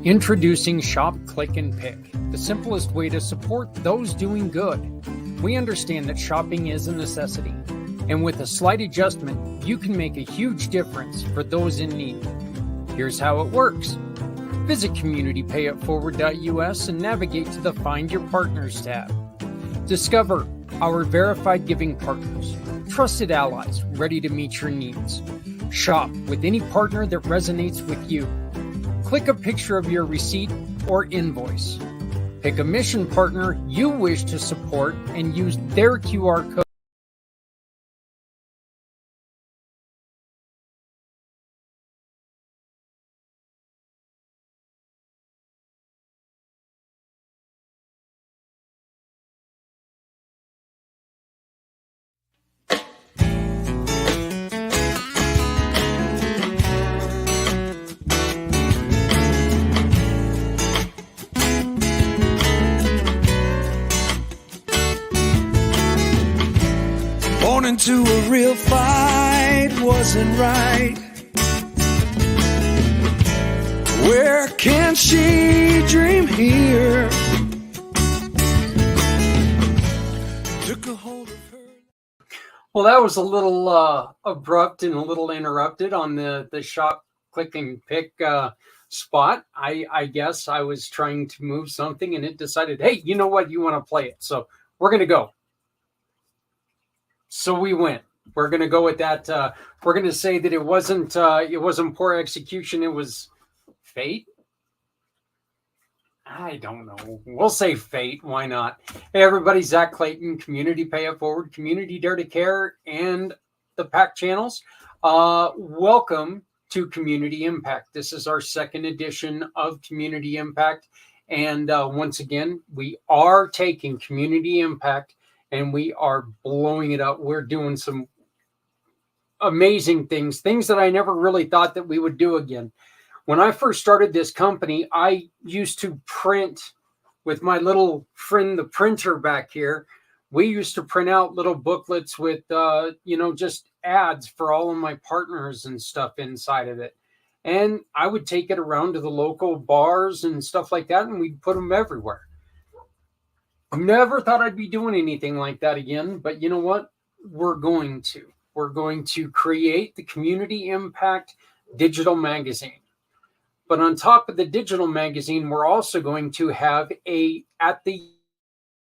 Introducing Shop, Click, and Pick, the simplest way to support those doing good. We understand that shopping is a necessity, and with a slight adjustment, you can make a huge difference for those in need. Here's how it works. Visit communitypayitforward.us and navigate to the Find Your Partners tab. Discover our verified giving partners, trusted allies ready to meet your needs. Shop with any partner that resonates with you. Click a picture of your receipt or invoice. Pick a mission partner you wish to support and use their QR code. Into a real fight wasn't right. Where can she dream here? Took a hold of her. Well, that was a little abrupt and a little interrupted on the shop, click, and pick spot. I guess I was trying to move something and it decided, hey, you know what? You want to play it. So we're going to go. So we went. We're going to go with that. We're going to say that it wasn't poor execution. It was fate. I don't know. We'll say fate. Why not? Hey, everybody. Zach Clayton, Community Pay It Forward, Community Dare to Care, and the pACT channels. Welcome to Community IMpACT. This is our second edition of Community IMpACT. And once again, we are taking Community IMpACT and we are blowing it up. We're doing some amazing things that I never really thought that we would do again. When I first started this company, I used to print with my little friend, the printer back here. We used to print out little booklets with, just ads for all of my partners and stuff inside of it. And I would take it around to the local bars and stuff like that, and we'd put them everywhere. Never thought I'd be doing anything like that again, but you know what? We're going to create the Community IMpACT digital magazine. But on top of the digital magazine, we're also going to have at the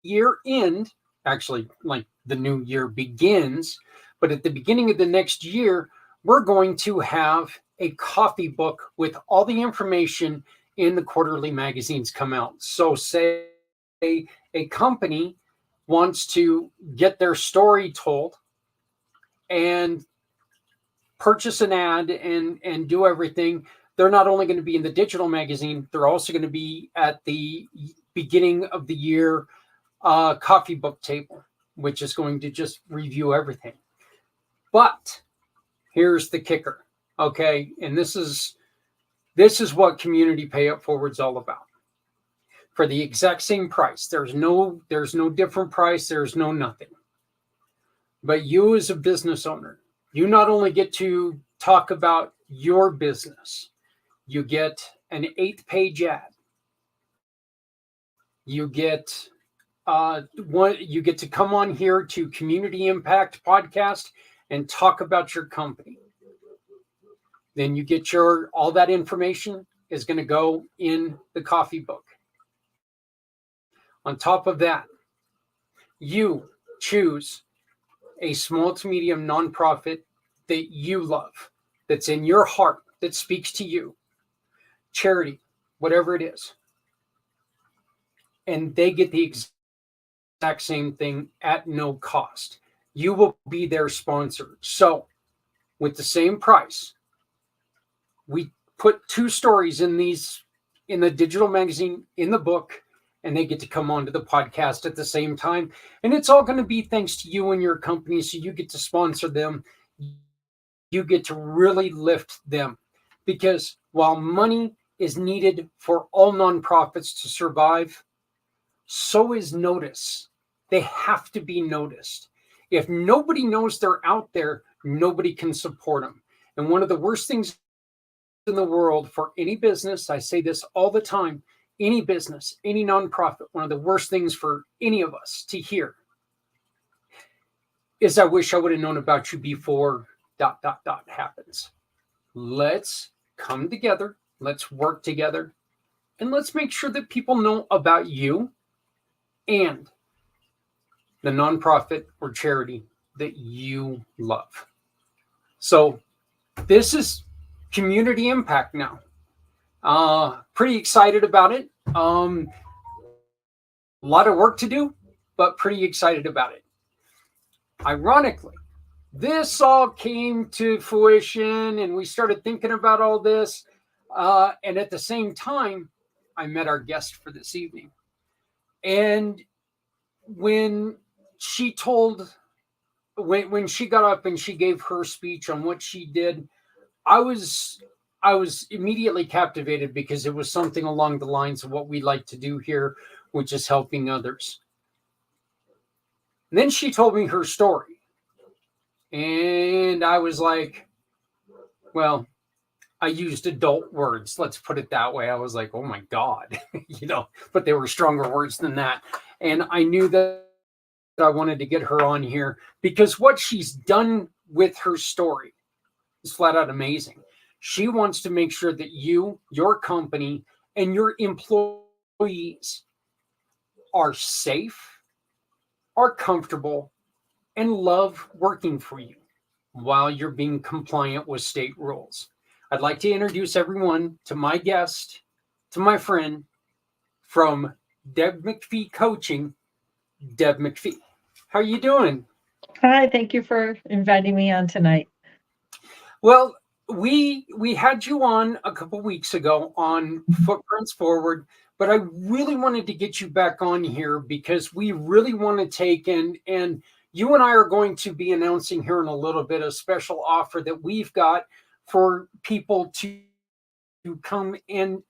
year end, actually like the new year begins, but at the beginning of the next year, we're going to have a coffee book with all the information in the quarterly magazines come out. So say a company wants to get their story told and purchase an ad and do everything. They're not only going to be in the digital magazine, they're also going to be at the beginning of the year coffee book table, which is going to just review everything. But here's the kicker, okay? And this is what Community Pay It Forward's all about. For the exact same price. There's no different price. There's no nothing. But you as a business owner, you not only get to talk about your business, you get an 8-page ad. You get you get to come on here to Community IMpACT podcast and talk about your company. Then you get all that information is going to go in the coffee book. On top of that, you choose a small to medium nonprofit that you love, that's in your heart, that speaks to you, charity, whatever it is. And they get the exact same thing at no cost. You will be their sponsor. So with the same price, we put 2 stories in the digital magazine, in the book, and they get to come onto the podcast at the same time. And it's all going to be thanks to you and your company. So you get to sponsor them. You get to really lift them. Because while money is needed for all nonprofits to survive, so is notice. They have to be noticed. If nobody knows they're out there, nobody can support them. And one of the worst things in the world for any business, I say this all the time, any business, any nonprofit, one of the worst things for any of us to hear is, I wish I would have known about you before ... happens. Let's come together, let's work together, and let's make sure that people know about you and the nonprofit or charity that you love. So this is Community Impact now. Pretty excited about it. A lot of work to do, but pretty excited about it. Ironically, this all came to fruition and we started thinking about all this. And at the same time, I met our guest for this evening. And when she got up and she gave her speech on what she did, I was immediately captivated, because it was something along the lines of what we like to do here, which is helping others. And then she told me her story. And I was like, well, I used adult words, let's put it that way. I was like, oh my God, but they were stronger words than that. And I knew that I wanted to get her on here because what she's done with her story is flat out amazing. She wants to make sure that you, your company, and your employees are safe, are comfortable, and love working for you while you're being compliant with state rules. I'd like to introduce everyone to my guest, to my friend from Deb McPhee Coaching, Deb McPhee. How are you doing? Hi, thank you for inviting me on tonight. Well, we had you on a couple weeks ago on Footprints Forward, but I really wanted to get you back on here because we really want to take and you and I are going to be announcing here in a little bit a special offer that we've got for people to come and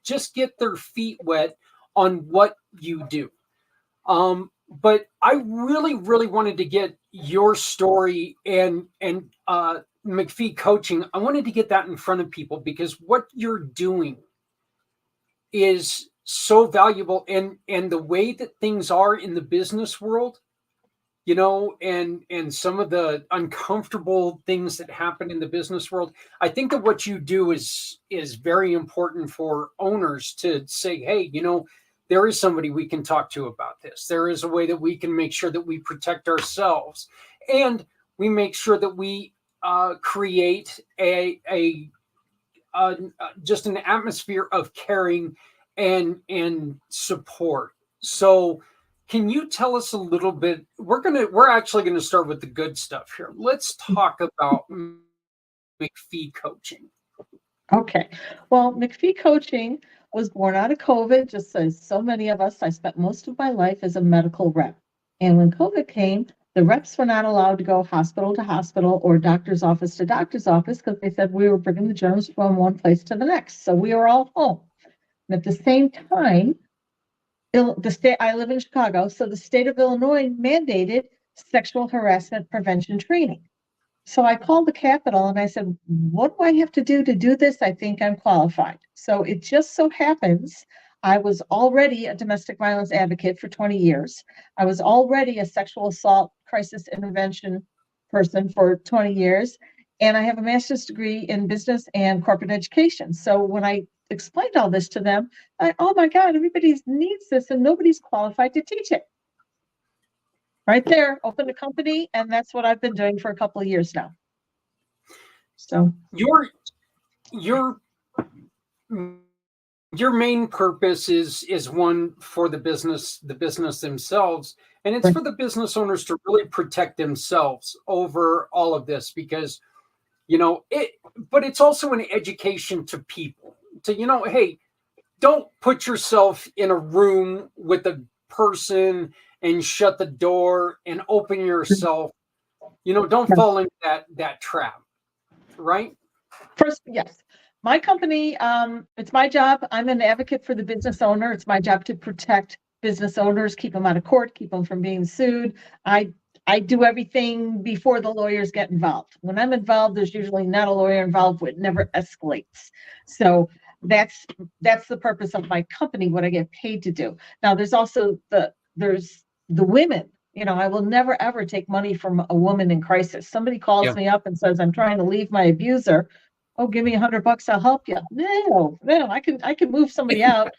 just get their feet wet on what you do. But I really, really wanted to get your story and McPhee Coaching. I wanted to get that in front of people because what you're doing is so valuable, and the way that things are in the business world, and some of the uncomfortable things that happen in the business world. I think that what you do is very important for owners to say, hey, there is somebody we can talk to about this. There is a way that we can make sure that we protect ourselves, and we make sure that we create just an atmosphere of caring and support. So can you tell us a little bit? We're actually going to start with the good stuff here. Let's talk about McPhee Coaching. Okay. Well, McPhee Coaching was born out of COVID, just as so many of us. I spent most of my life as a medical rep. And when COVID came, the reps were not allowed to go hospital to hospital or doctor's office to doctor's office because they said we were bringing the germs from one place to the next. So we were all home. And at the same time, the state, I live in Chicago, so the state of Illinois mandated sexual harassment prevention training. So I called the Capitol and I said, what do I have to do this? I think I'm qualified. So it just so happens I was already a domestic violence advocate for 20 years. I was already a sexual assault crisis intervention person for 20 years. And I have a master's degree in business and corporate education. So when I explained all this to them, oh my God, everybody needs this and nobody's qualified to teach it. Right there, opened a company, and that's what I've been doing for a couple of years now. So your main purpose is one for the business themselves, and it's for the business owners to really protect themselves over all of this because but it's also an education to people to hey, don't put yourself in a room with a person and shut the door and open yourself. Don't fall into that trap, right? First, yes. My company, it's my job. I'm an advocate for the business owner. It's my job to protect business owners, keep them out of court, keep them from being sued. I I do everything before the lawyers get involved. When I'm involved, there's usually not a lawyer involved. It never escalates. So that's the purpose of my company, what I get paid to do. Now there's also there's the women. I will never ever take money from a woman in crisis. Somebody calls me up and says, I'm trying to leave my abuser. Oh, give me $100, I'll help you. No, I can move somebody out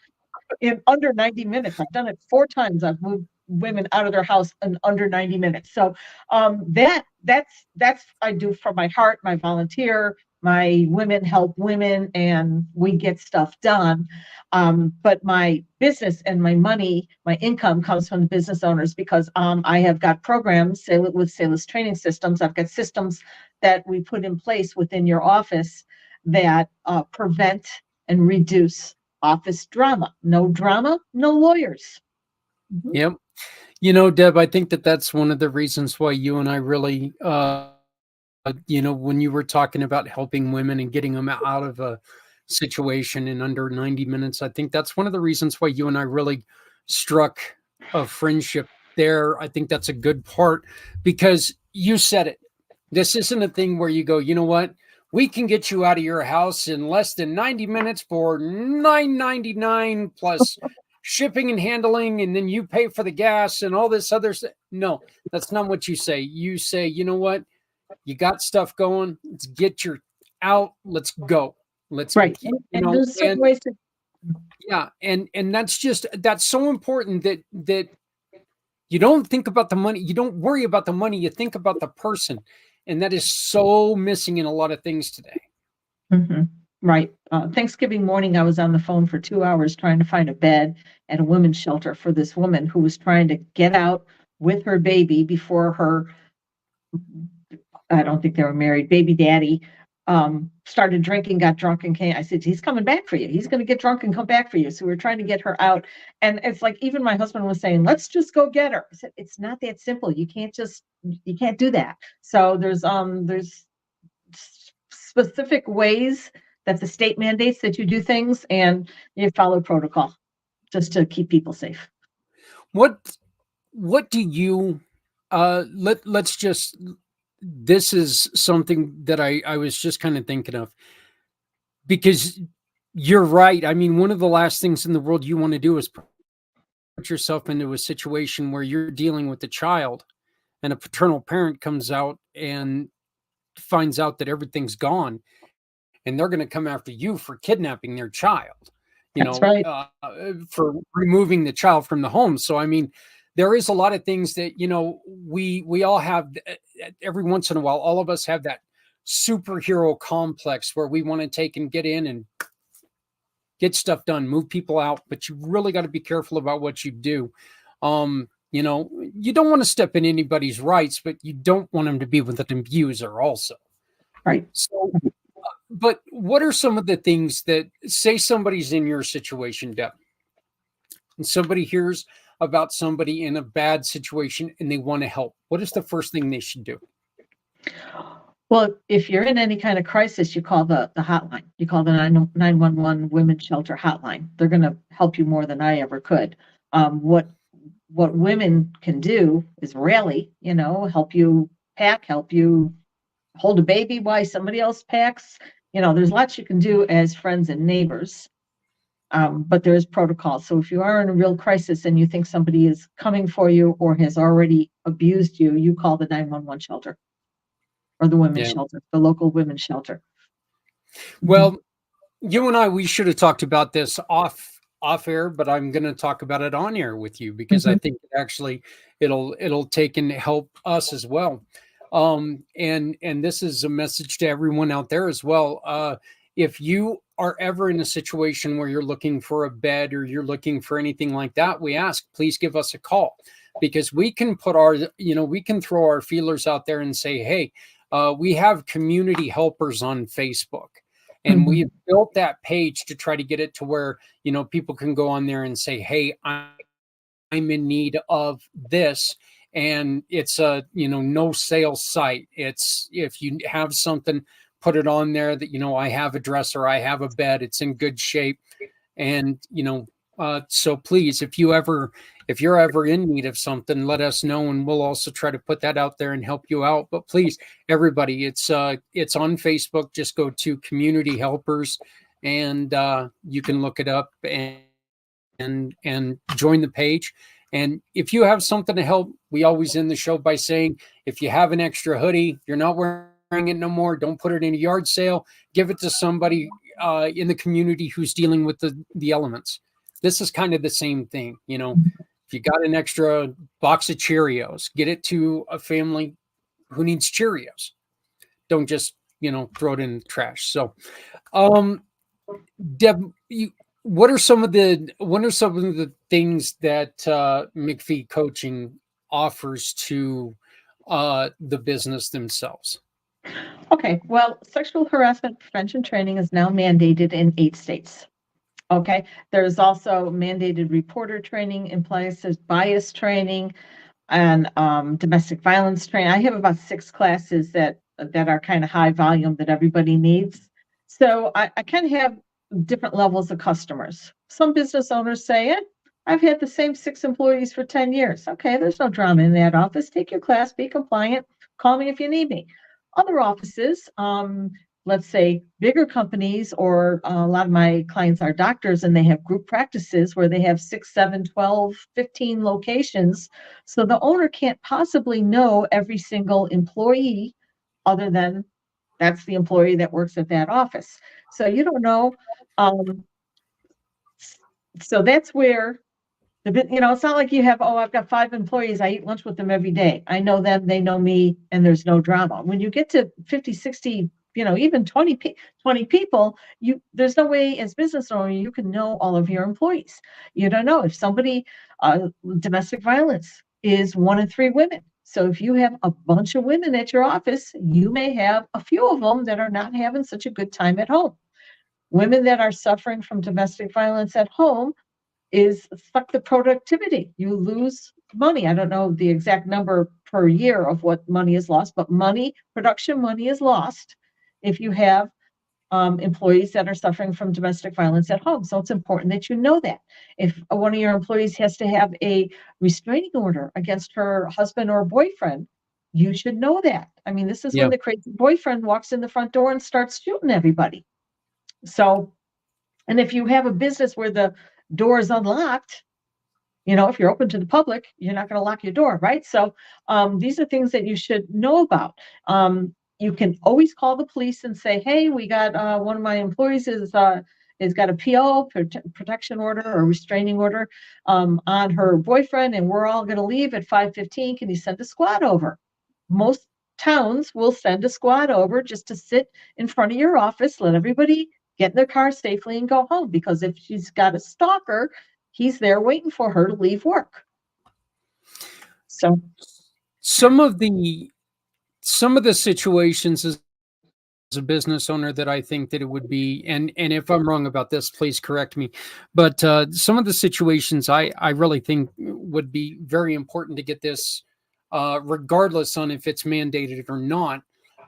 in under 90 minutes. I've done it 4 times. I've moved women out of their house in under 90 minutes. So that's I do from my heart, my volunteer, my women help women, and we get stuff done. But my business and my money, my income comes from the business owners, because I have got programs with Salus Training Systems. I've got systems that we put in place within your office that prevent and reduce office drama. No drama, no lawyers. Mm-hmm. Yep. Deb, I think that's one of the reasons why you and I really, when you were talking about helping women and getting them out of a situation in under 90 minutes, I think that's one of the reasons why you and I really struck a friendship there. I think that's a good part, because you said it. This isn't a thing where you go, you know what? We can get you out of your house in less than 90 minutes for $9.99 plus shipping and handling, and then you pay for the gas and all this other stuff. No, that's not what you say. You say, you know what? You got stuff going. Let's get you out. Let's go. Let's right. And there's certain ways to. Yeah, and that's so important that you don't think about the money. You don't worry about the money. You think about the person. And that is so missing in a lot of things today. Mm-hmm. Right. Thanksgiving morning, I was on the phone for 2 hours trying to find a bed at a women's shelter for this woman who was trying to get out with her baby before her, I don't think they were married, baby daddy started drinking, got drunk, and came. I said, he's coming back for you. He's going to get drunk and come back for you. So we're trying to get her out. And it's like, even my husband was saying, let's just go get her. I said, it's not that simple. You can't do that. So there's specific ways that the state mandates that you do things, and you follow protocol just to keep people safe. What do you, let's just, this is something that I was just kind of thinking of, because you're right. I mean, one of the last things in the world you want to do is put yourself into a situation where you're dealing with a child and a paternal parent comes out and finds out that everything's gone, and they're going to come after you for kidnapping their child, right. For removing the child from the home. So, I mean, there is a lot of things that, we all have every once in a while. All of us have that superhero complex where we want to take and get in and get stuff done, move people out, but you really got to be careful about what you do. You don't want to step in anybody's rights, but you don't want them to be with an abuser also. Right. So, but what are some of the things that, say somebody's in your situation, Deb, and somebody hears about somebody in a bad situation and they want to help? What is the first thing they should do? Well, if you're in any kind of crisis, you call the hotline. You call the 911 Women's Shelter hotline. They're going to help you more than I ever could. What women can do is really, help you pack, help you hold a baby while somebody else packs. There's lots you can do as friends and neighbors. But there is protocol. So if you are in a real crisis and you think somebody is coming for you or has already abused you, you call the 911 shelter or the women's shelter, the local women's shelter. Well, you and I, we should have talked about this off air, but I'm going to talk about it on air with you, because I think actually it'll take and help us as well. And this is a message to everyone out there as well. If you are ever in a situation where you're looking for a bed or you're looking for anything like that, we ask, please give us a call, because we can put we can throw our feelers out there and say, hey, we have community helpers on Facebook, and we've built that page to try to get it to where, people can go on there and say, hey, I'm in need of this. And it's a, no sales site. It's, if you have something, put it on there that, I have a dresser, I have a bed, it's in good shape. And, so please, if if you're ever in need of something, let us know, and we'll also try to put that out there and help you out. But please, everybody, it's on Facebook. Just go to Community Helpers, and you can look it up and join the page. And if you have something to help, we always end the show by saying, if you have an extra hoodie, you're not wearing it no more, don't put it in a yard sale. Give it to somebody in the community who's dealing with the elements. This is kind of the same thing. You know, if you got an extra box of Cheerios, get it to a family who needs Cheerios. Don't just, throw it in the trash. So, Deb, what are some of the things that McPhee Coaching offers to the business themselves? Okay, well, sexual harassment prevention training is now mandated in 8 states. Okay, there's also mandated reporter training in place. There's bias training and domestic violence training. I have about 6 classes that are kind of high volume that everybody needs. So I kind of have different levels of customers. Some business owners say, I've had the same 6 employees for 10 years. Okay, there's no drama in that office. Take your class, be compliant, call me if you need me. Other offices, let's say bigger companies, or a lot of my clients are doctors, and they have group practices where they have 6, 7, 12, 15 locations. So the owner can't possibly know every single employee other than that's the employee that works at that office. So you don't know. So that's where it's not like you have, I've got 5 employees. I eat lunch with them every day. I know them, they know me, and there's no drama. When you get to 50, 60, even 20 people, there's no way as business owner you can know all of your employees. You don't know if somebody, domestic violence is 1 in 3 women. So if you have a bunch of women at your office, you may have a few of them that are not having such a good time at home. Women that are suffering from domestic violence at home is suck the productivity. You lose money. I don't know the exact number per year of what money is lost, but production money is lost if you have employees that are suffering from domestic violence at home. So it's important that you know that. If one of your employees has to have a restraining order against her husband or boyfriend, you should know that. I mean, this is when the crazy boyfriend walks in the front door and starts shooting everybody. So, and if you have a business where the door is unlocked, if you're open to the public, you're not going to lock your door, right? So these are things that you should know about. You can always call the police and say, hey, we got one of my employees has got a PO, protection order or restraining order on her boyfriend, and we're all going to leave at 5:15. Can you send a squad over? Most towns will send a squad over just to sit in front of your office, let everybody get in their car safely and go home, because if she's got a stalker, he's there waiting for her to leave work. So some of the situations as a business owner that I think that it would be, and if I'm wrong about this, please correct me, but some of the situations I really think would be very important to get this, regardless on if it's mandated or not.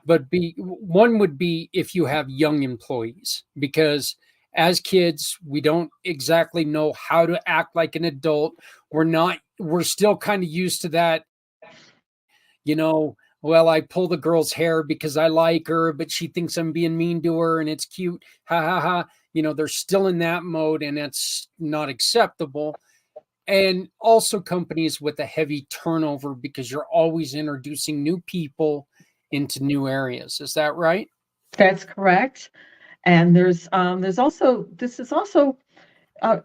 But one would be if you have young employees, because as kids, we don't exactly know how to act like an adult. We're still kind of used to that, well, I pull the girl's hair because I like her, but she thinks I'm being mean to her and it's cute. Ha ha ha. They're still in that mode, and that's not acceptable. And also companies with a heavy turnover, because you're always introducing new people into new areas. Is that right? That's correct. And this is also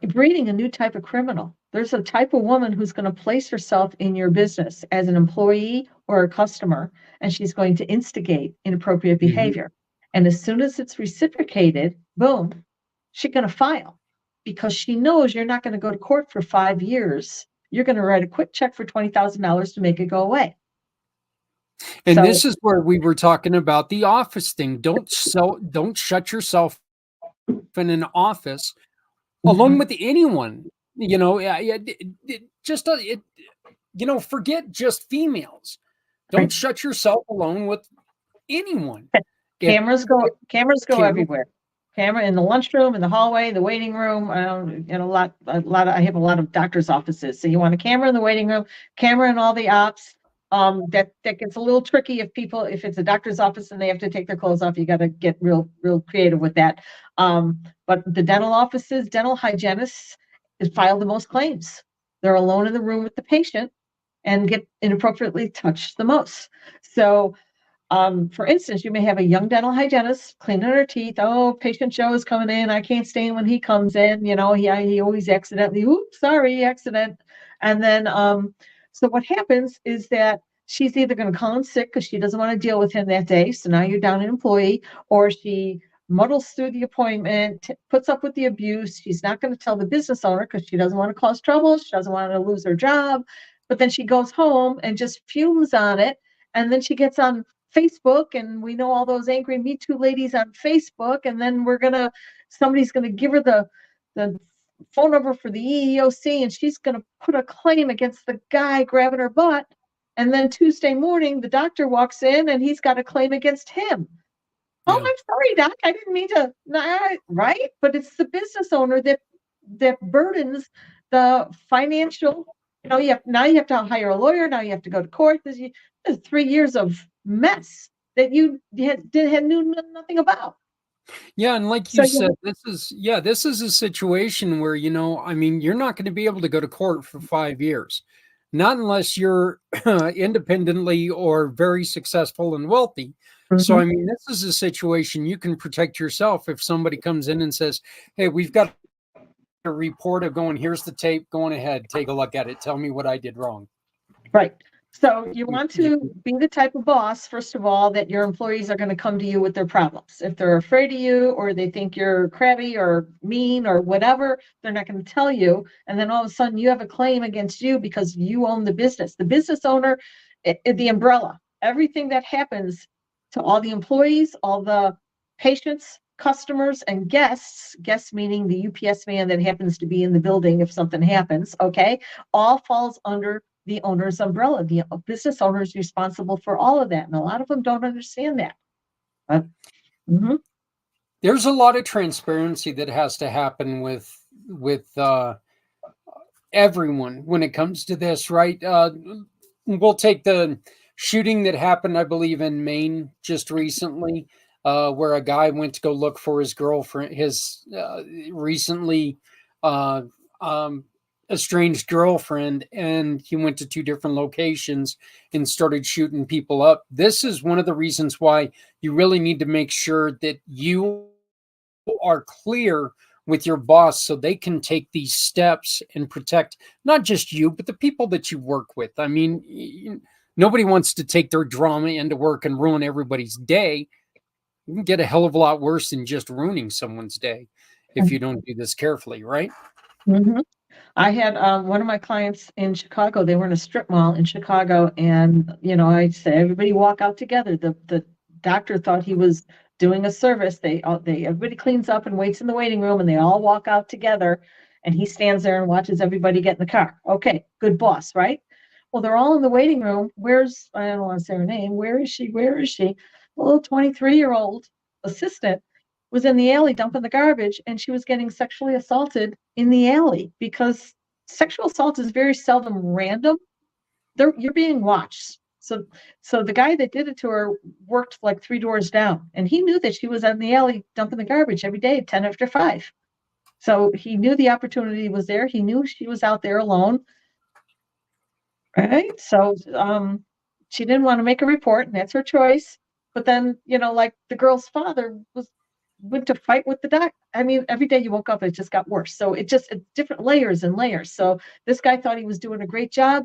breeding a new type of criminal. There's a type of woman who's going to place herself in your business as an employee or a customer, and she's going to instigate inappropriate behavior. And as soon as it's reciprocated, boom, she's going to file, because she knows you're not going to go to court for 5 years. You're going to write a quick check for $20,000 to make it go away. And this is where we were talking about the office thing. Don't shut yourself in an office alone with anyone. Forget just females. Don't shut yourself alone with anyone. Cameras go everywhere. Camera in the lunchroom, in the hallway, the waiting room, and I have a lot of doctor's offices. So you want a camera in the waiting room, camera in all the ops. That gets a little tricky if it's a doctor's office and they have to take their clothes off, you got to get real creative with that. But the dental offices, dental hygienists file the most claims. They're alone in the room with the patient and get inappropriately touched the most. So, for instance, you may have a young dental hygienist cleaning her teeth. Oh, patient Joe is coming in. I can't stand when he comes in. You know, he always accidentally, oops, sorry, accident. And then, so what happens is that she's either going to call in sick because she doesn't want to deal with him that day. So now you're down an employee, or she muddles through the appointment, puts up with the abuse. She's not going to tell the business owner because she doesn't want to cause trouble. She doesn't want to lose her job. But then she goes home and just fumes on it. And then she gets on Facebook, and we know all those angry Me Too ladies on Facebook. And then somebody's going to give her the phone number for the EEOC, and she's going to put a claim against the guy grabbing her butt. And then Tuesday morning, the doctor walks in and he's got a claim against him. Yeah. Oh, I'm sorry, doc. I didn't mean to. Right? But it's the business owner that burdens the financial. You know, you have to hire a lawyer. Now you have to go to court. There's 3 years of mess that you knew nothing about. Yeah, and like you said, this is a situation where, you know, I mean, you're not going to be able to go to court for 5 years, not unless you're independently or very successful and wealthy. Mm-hmm. So, I mean, this is a situation you can protect yourself if somebody comes in and says, hey, we've got a report of here's the tape, going ahead, take a look at it, tell me what I did wrong. Right. So you want to be the type of boss, first of all, that your employees are going to come to you with their problems. If they're afraid of you, or they think you're crabby or mean or whatever, they're not going to tell you. And then all of a sudden you have a claim against you because you own the business. The business owner, the umbrella, everything that happens to all the employees, all the patients, customers, and guests meaning the UPS man that happens to be in the building if something happens, okay, all falls under the owner's umbrella. The business owner is responsible for all of that. And a lot of them don't understand that. But, there's a lot of transparency that has to happen with everyone when it comes to this, right? We'll take the shooting that happened, I believe, in Maine just recently, where a guy went to go look for his girlfriend, his recently estranged girlfriend, and he went to 2 different locations and started shooting people up. This is one of the reasons why you really need to make sure that you are clear with your boss so they can take these steps and protect not just you, but the people that you work with. I mean, nobody wants to take their drama into work and ruin everybody's day. You can get a hell of a lot worse than just ruining someone's day if you don't do this carefully, right? Mm-hmm. I had one of my clients in Chicago. They were in a strip mall in Chicago, and I said, everybody walk out together. The doctor thought he was doing a service. Everybody cleans up and waits in the waiting room, and they all walk out together. And he stands there and watches everybody get in the car. Okay, good boss, right? Well, they're all in the waiting room. I don't want to say her name. Where is she? Where is she? The little 23-year-old assistant was in the alley dumping the garbage, and she was getting sexually assaulted in the alley, because sexual assault is very seldom random. You're being watched. So the guy that did it to her worked like 3 doors down, and he knew that she was in the alley dumping the garbage every day at 10 after 5. So he knew the opportunity was there. He knew she was out there alone. Right. So she didn't want to make a report, and that's her choice. But then, like the girl's father went to fight with the doc. I mean, every day you woke up, it just got worse. So it's different layers and layers. So this guy thought he was doing a great job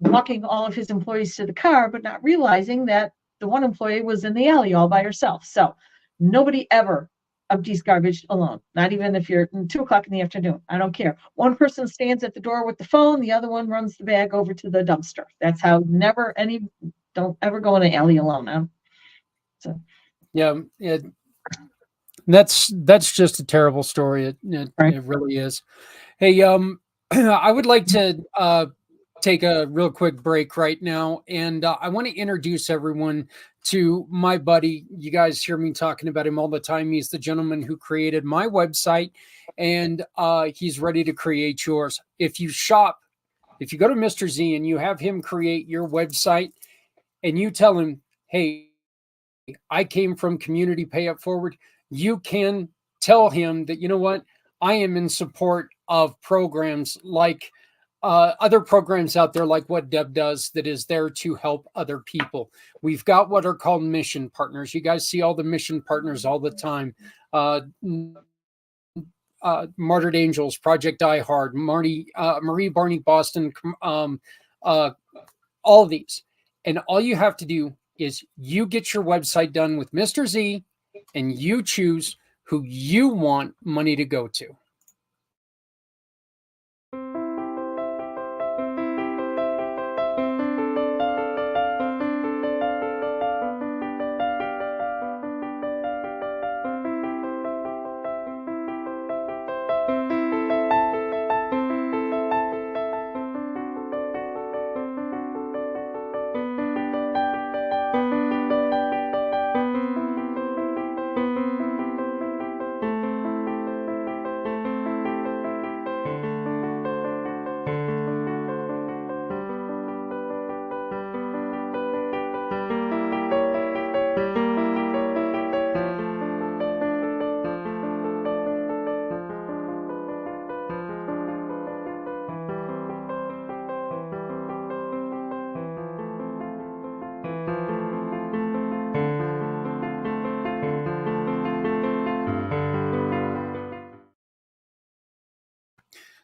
walking all of his employees to the car, but not realizing that the one employee was in the alley all by herself. So nobody ever empties garbage alone, not even if you're 2:00 in the afternoon. I don't care. One person stands at the door with the phone, the other one runs the bag over to the dumpster. That's how don't ever go in an alley alone. Yeah. That's just a terrible story. It really is. Hey, I would like to take a real quick break right now, and I want to introduce everyone to my buddy. You guys hear me talking about him all the time. He's the gentleman who created my website, and he's ready to create yours. If you go to Mr. Z and you have him create your website, and you tell him, hey, I came from Community Pay It Forward, you can tell him that, you know what, I am in support of programs like other programs out there, like what Deb does, that is there to help other people. We've got what are called mission partners. You guys see all the mission partners all the time. Martyred Angels, Project Die Hard, Marie Barney Boston, all of these. And all you have to do is you get your website done with Mr. Z, and you choose who you want money to go to.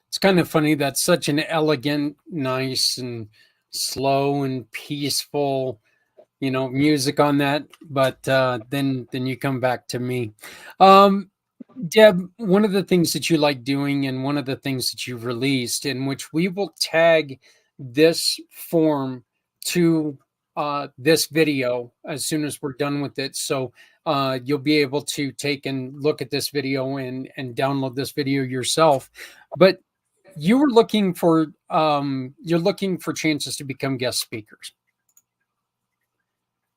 It's kind of funny. That's such an elegant, nice, and slow and peaceful, music on that. But then you come back to me. Deb, one of the things that you like doing, and one of the things that you've released, in which we will tag this form to this video as soon as we're done with it. So you'll be able to take and look at this video and download this video yourself. But you're looking for chances to become guest speakers.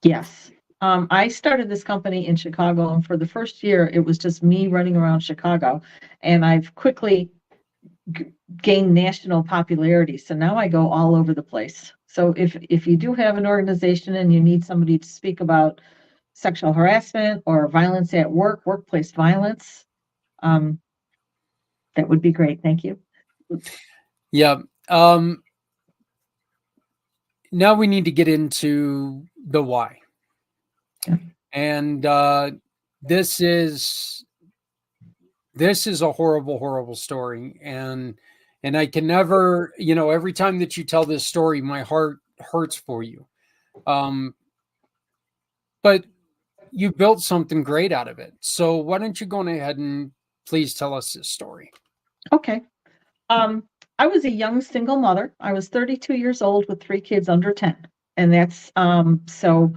Yes. I started this company in Chicago, and for the first year, it was just me running around Chicago, and I've quickly gained national popularity. So now I go all over the place. So if you do have an organization and you need somebody to speak about sexual harassment or violence at work, workplace violence, that would be great. Thank you. Yeah. Now we need to get into the why. Yeah. And this is a horrible, horrible story. And I can never, every time that you tell this story, my heart hurts for you. But you built something great out of it. So why don't you go ahead and please tell us this story? Okay. I was a young single mother. I was 32 years old with 3 kids under 10. And that's, so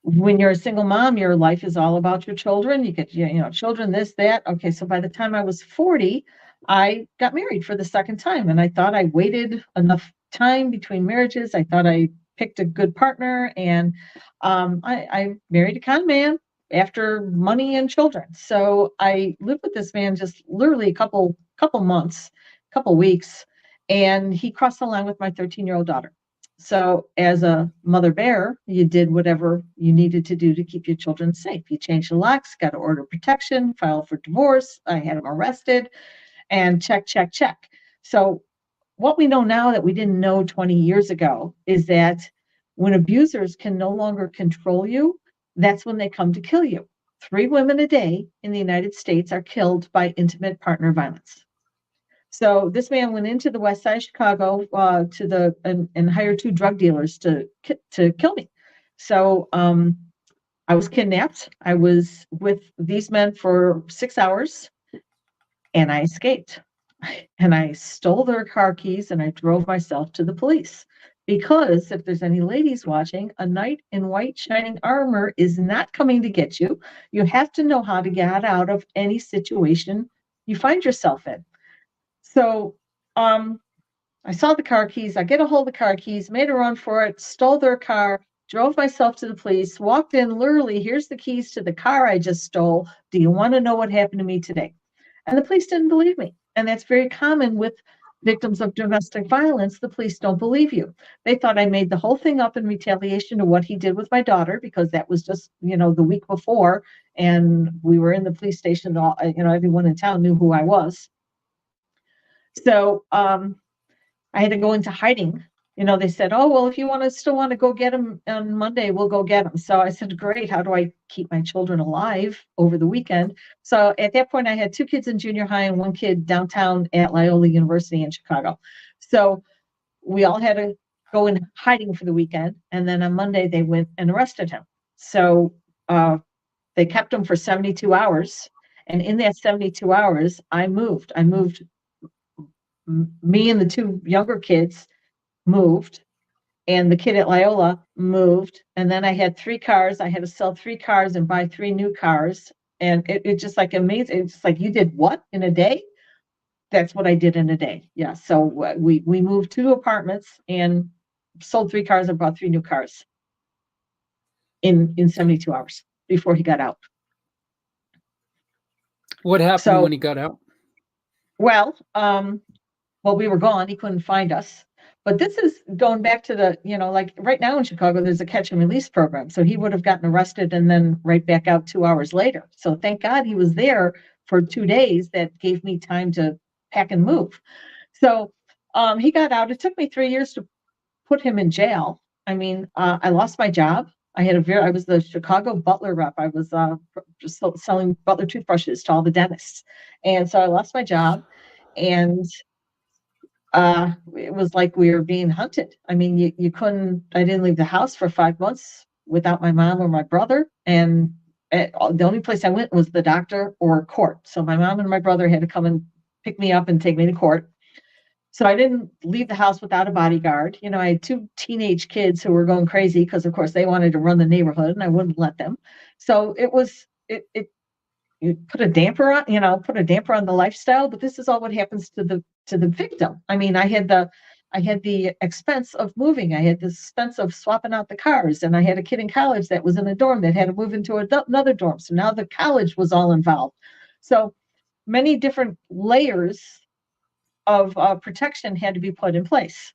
when you're a single mom, your life is all about your children. You get, children, this, that. Okay. So by the time I was 40, I got married for the second time. And I thought I waited enough time between marriages. I thought I picked a good partner, and I married a con man after money and children. So I lived with this man just literally a couple months, couple weeks, and he crossed the line with my 13-year-old daughter. So as a mother bear, you did whatever you needed to do to keep your children safe. You changed the locks, got to order protection, filed for divorce. I had him arrested, and check. So what we know now that we didn't know 20 years ago is that when abusers can no longer control you, that's when they come to kill you. 3 women a day in the United States are killed by intimate partner violence. So this man went into the west side of Chicago and hired 2 drug dealers to kill me. So I was kidnapped. I was with these men for 6 hours, and I escaped. And I stole their car keys, and I drove myself to the police. Because if there's any ladies watching, a knight in white shining armor is not coming to get you. You have to know how to get out of any situation you find yourself in. So I saw the car keys. I get a hold of the car keys, made a run for it, stole their car, drove myself to the police, walked in, literally, here's the keys to the car I just stole. Do you want to know what happened to me today? And the police didn't believe me. And that's very common with victims of domestic violence. The police don't believe you. They thought I made the whole thing up in retaliation to what he did with my daughter, because that was just, the week before. And we were in the police station. Everyone in town knew who I was. So I had to go into hiding. They said, oh, well, if you still want to go get him on Monday, we'll go get him. So I said, great. How do I keep my children alive over the weekend? So at that point, I had 2 kids in junior high and 1 kid downtown at Loyola University in Chicago. So we all had to go in hiding for the weekend. And then on Monday, they went and arrested him. So they kept him for 72 hours. And in that 72 hours, I moved. Me and the 2 younger kids moved, and the kid at Loyola moved. And then I had 3 cars. I had to sell 3 cars and buy 3 new cars. And it's just like amazing. It's just like, you did what in a day? That's what I did in a day. Yeah. So we moved 2 apartments and sold 3 cars and bought 3 new cars in 72 hours before he got out. What happened when he got out? Well, we were gone. He couldn't find us. But this is going back to the, like right now in Chicago, there's a catch and release program. So he would have gotten arrested and then right back out 2 hours later. So thank God he was there for 2 days. That gave me time to pack and move. So he got out. It took me 3 years to put him in jail. I mean, I lost my job. I was the Chicago Butler rep. I was just selling Butler toothbrushes to all the dentists. And so I lost my job, and it was like we were being hunted. I mean, I didn't leave the house for 5 months without my mom or my brother. And the only place I went was the doctor or court. So my mom and my brother had to come and pick me up and take me to court. So I didn't leave the house without a bodyguard. I had 2 teenage kids who were going crazy because, of course, they wanted to run the neighborhood and I wouldn't let them. So you put a damper on the lifestyle, but this is all what happens to the victim. I mean, I had the expense of moving. I had the expense of swapping out the cars, and I had a kid in college that was in a dorm that had to move into another dorm. So now the college was all involved. So many different layers of protection had to be put in place.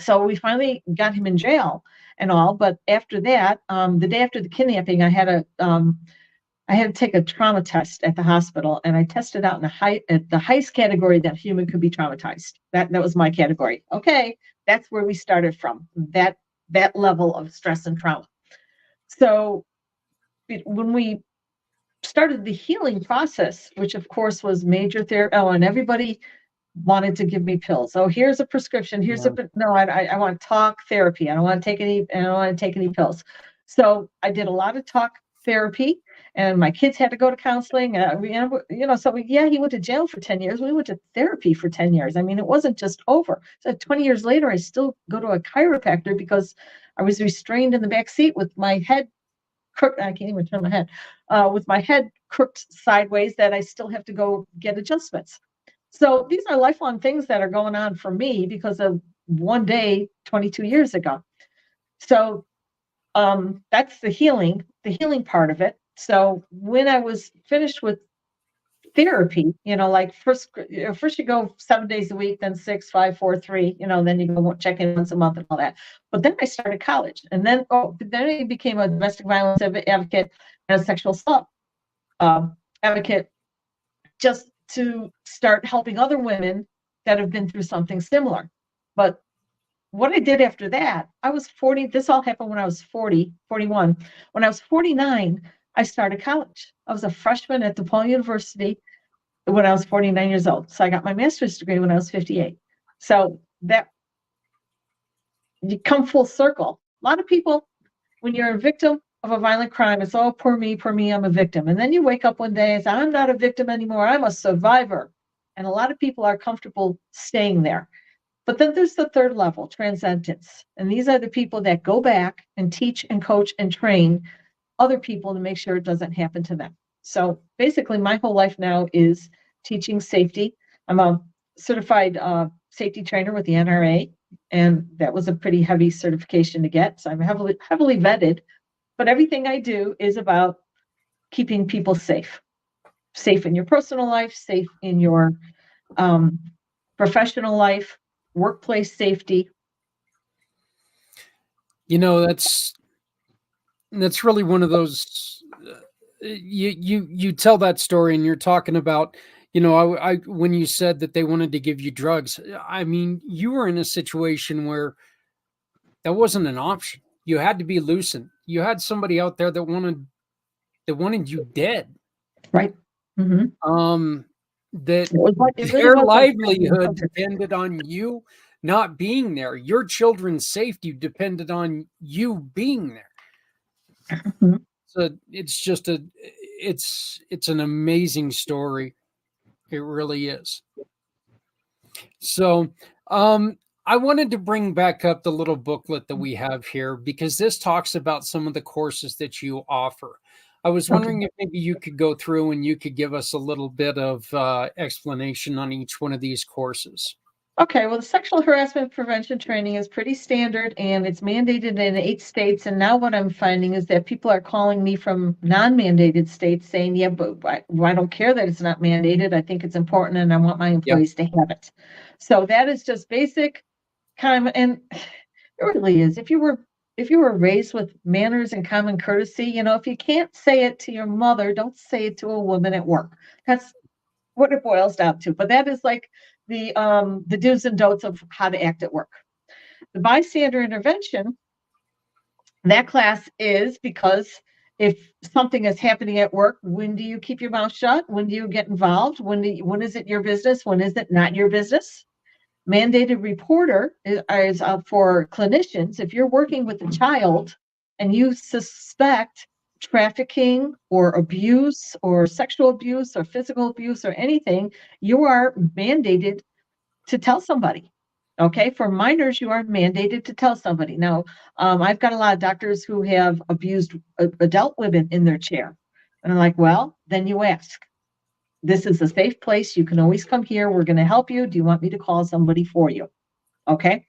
So we finally got him in jail and all, but after that, the day after the kidnapping, I had to take a trauma test at the hospital, and I tested out at the highest category that human could be traumatized. That was my category. Okay, that's where we started from, that level of stress and trauma. So when we started the healing process, which of course was major therapy, and everybody wanted to give me pills. Oh, here's a prescription. I want talk therapy. I don't want to take any pills. So I did a lot of talk therapy, and my kids had to go to counseling. He went to jail for 10 years. We went to therapy for 10 years. I mean, it wasn't just over. So 20 years later, I still go to a chiropractor because I was restrained in the back seat with my head crooked. I can't even turn my head, with my head crooked sideways, that I still have to go get adjustments. So these are lifelong things that are going on for me because of one day 22 years ago. So that's the healing part of it. So when I was finished with therapy, first you go 7 days a week, then 6, 5, 4, 3, then you go check in once a month and all that. But then I started college, and then I became a domestic violence advocate and a sexual assault advocate, just to start helping other women that have been through something similar. But what I did after that, I was 40. This all happened when I was 41. When I was 49, I started college. I was a freshman at DePaul University when I was 49 years old. So I got my master's degree when I was 58. So that, you come full circle. A lot of people, when you're a victim of a violent crime, it's, oh, poor me, I'm a victim. And then you wake up one day and say, I'm not a victim anymore, I'm a survivor. And a lot of people are comfortable staying there. But then there's the third level, transcendence. And these are the people that go back and teach and coach and train other people to make sure it doesn't happen to them. So basically my whole life now is teaching safety. I'm a certified safety trainer with the NRA, and that was a pretty heavy certification to get. So I'm heavily vetted, but everything I do is about keeping people safe in your personal life, safe in your professional life, workplace safety. That's really one of those. You tell that story, and you're talking about. I when you said that they wanted to give you drugs, I mean, you were in a situation where that wasn't an option. You had to be loosened. You had somebody out there that wanted you dead. Right. Mm-hmm. That it really their was livelihood depended on you not being there. Your children's safety depended on you being there. Mm-hmm. So it's just it's an amazing story. It really is. So, I wanted to bring back up the little booklet that we have here because this talks about some of the courses that you offer. I was wondering if maybe you could go through and you could give us a little bit of explanation on each one of these courses. Okay, well, the sexual harassment prevention training is pretty standard and it's mandated in 8 states. And now what I'm finding is that people are calling me from non-mandated states saying, yeah, but I don't care that it's not mandated. I think it's important and I want my employees to have it. So that is just basic kind of, and it really is. If you were raised with manners and common courtesy, if you can't say it to your mother, don't say it to a woman at work. That's what it boils down to. But that is like the do's and don'ts of how to act at work. The bystander intervention, that class is because if something is happening at work, when do you keep your mouth shut? When do you get involved? When is it your business? When is it not your business? Mandated reporter is for clinicians. If you're working with a child and you suspect trafficking or abuse or sexual abuse or physical abuse or anything, you are mandated to tell somebody. Okay, for minors, you are mandated to tell somebody. Now, I've got a lot of doctors who have abused adult women in their chair. And I'm like, well, then you ask. This is a safe place. You can always come here. We're going to help you. Do you want me to call somebody for you? Okay.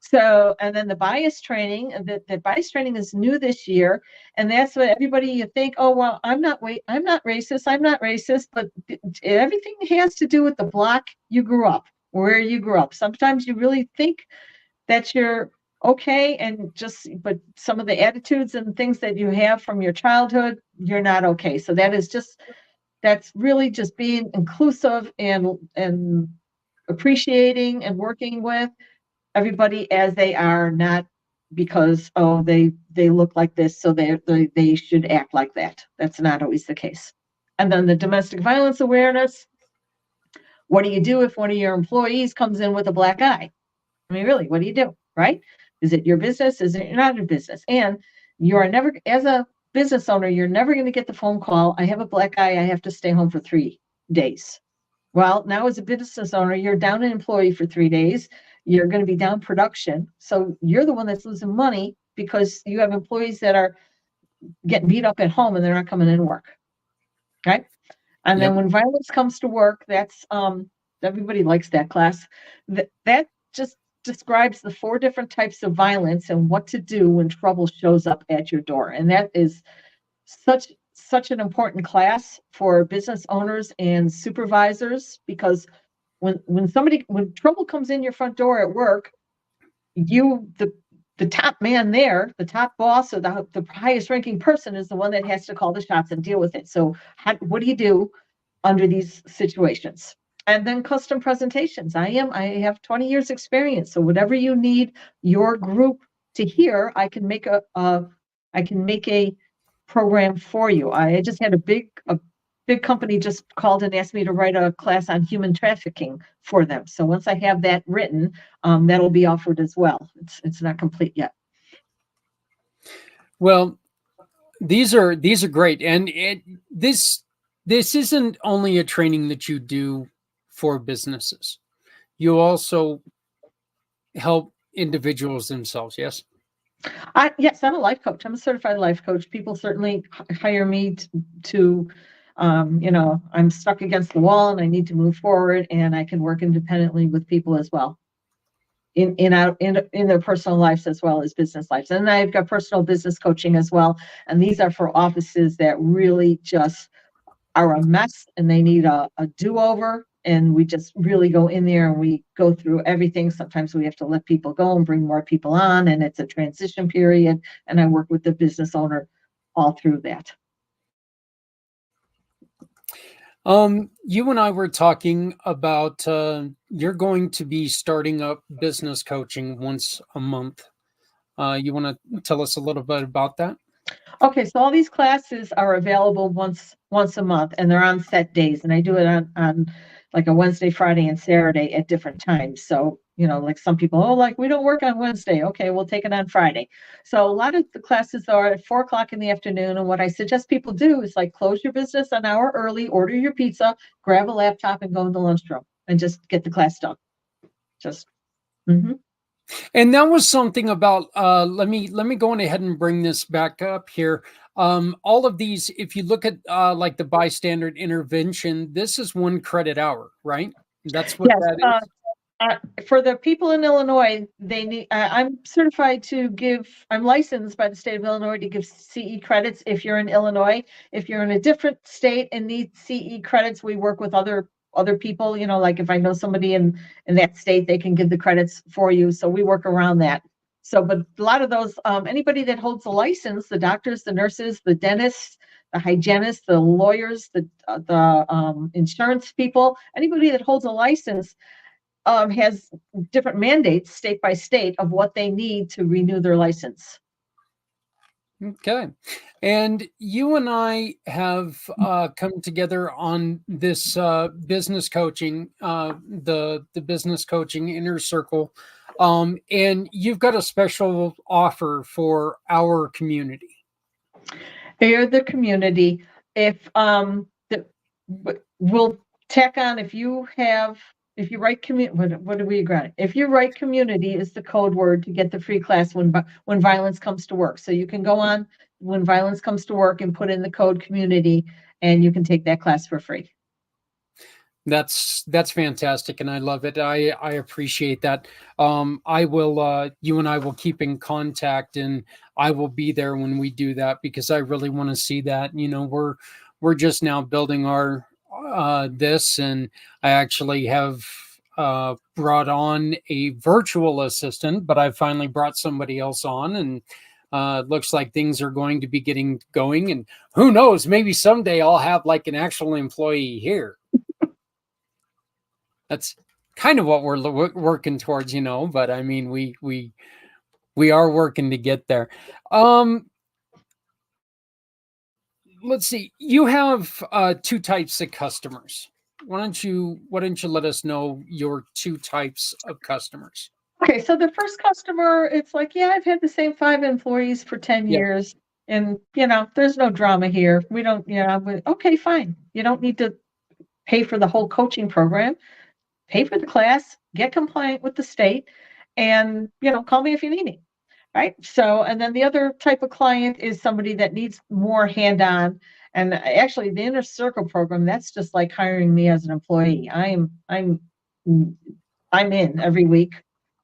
So, and then the bias training, the bias training is new this year. And that's what everybody, you think, oh, well, I'm not racist, but everything has to do with the block you grew up, where you grew up. Sometimes you really think that you're okay. But some of the attitudes and things that you have from your childhood, you're not okay. So that's really just being inclusive and appreciating and working with everybody as they are, not because, oh, they look like this, so they should act like that. That's not always the case. And then the domestic violence awareness. What do you do if one of your employees comes in with a black eye? I mean, really, what do you do, right? Is it your business? Is it not your business? And you are never, as a business owner, you're never going to get the phone call, I have a black eye, I have to stay home for 3 days. Well, now as a business owner, you're down an employee for 3 days. You're going to be down production. So you're the one that's losing money because you have employees that are getting beat up at home and they're not coming in to work. Okay. And then when violence comes to work, that's everybody likes that class. That just describes the 4 different types of violence and what to do when trouble shows up at your door. And that is such an important class for business owners and supervisors, because when trouble comes in your front door at work, the top man there, the top boss or the highest ranking person is the one that has to call the shots and deal with it. So what do you do under these situations? And then custom presentations. I have 20 years experience. So whatever you need your group to hear, I can make a program for you. I just had a big company just called and asked me to write a class on human trafficking for them. So once I have that written, that'll be offered as well. It's not complete yet. Well, these are great, and this isn't only a training that you do for businesses. You also help individuals themselves. Yes. Yes, I'm a life coach. I'm a certified life coach. People certainly hire me to I'm stuck against the wall and I need to move forward, and I can work independently with people as well. in their personal lives as well as business lives. And I've got personal business coaching as well. And these are for offices that really just are a mess and they need a do-over. And we just really go in there and we go through everything. Sometimes we have to let people go and bring more people on, and it's a transition period. And I work with the business owner all through that. You and I were talking about you're going to be starting up business coaching once a month. You want to tell us a little bit about that? Okay, so all these classes are available once a month, and they're on set days, and I do it on like a Wednesday, Friday, and Saturday at different times. So, like some people, like we don't work on Wednesday. Okay, we'll take it on Friday. So a lot of the classes are at 4 o'clock in the afternoon. And what I suggest people do is like close your business an hour early, order your pizza, grab a laptop, and go in the lunchroom and just get the class done. And that was something about let me go on ahead and bring this back up here. All of these, if you look at like the bystander intervention, this is 1 credit hour, right? That's what that is. For the people in Illinois, they need. I'm certified I'm licensed by the state of Illinois to give CE credits if you're in Illinois. If you're in a different state and need CE credits, we work with other people. Like if I know somebody in that state, they can give the credits for you. So we work around that. So, but a lot of those, anybody that holds a license, the doctors, the nurses, the dentists, the hygienists, the lawyers, the insurance people, anybody that holds a license has different mandates state by state of what they need to renew their license. Okay. And you and I have come together on this business coaching, the business coaching inner circle. And you've got a special offer for our community. They're the community. If we'll tack on if you write community, what do we agree on? If you write community is the code word to get the free class when violence comes to work. So you can go on when violence comes to work and put in the code community, and you can take that class for free. That's fantastic, and I love it. I appreciate that. I will. You and I will keep in contact, and I will be there when we do that because I really want to see that. We're just now building our this, and I actually have brought on a virtual assistant, but I finally brought somebody else on, and looks like things are going to be getting going. And who knows, maybe someday I'll have like an actual employee here. That's kind of what we're working towards, but I mean, we are working to get there. Let's see. You have 2 types of customers. Why don't you let us know your 2 types of customers? Okay, so the first customer, it's like, yeah, I've had the same 5 employees for 10 years, and there's no drama here. We don't, okay, fine. You don't need to pay for the whole coaching program. Pay for the class, get compliant with the state, and call me if you need me. Right. So, and then the other type of client is somebody that needs more hand-on. And actually the inner circle program, that's just like hiring me as an employee. I'm in every week.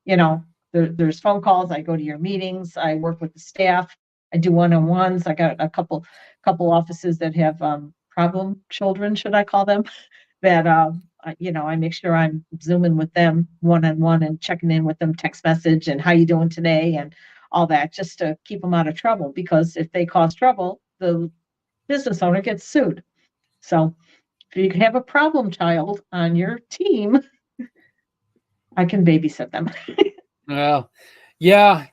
There's phone calls. I go to your meetings. I work with the staff. I do one-on-ones. I got a couple offices that have problem children, should I call them, that I make sure I'm Zooming with them one-on-one and checking in with them, text message, and how you doing today, and all that, just to keep them out of trouble. Because if they cause trouble, the business owner gets sued. So if you have a problem child on your team, I can babysit them. Well, yeah.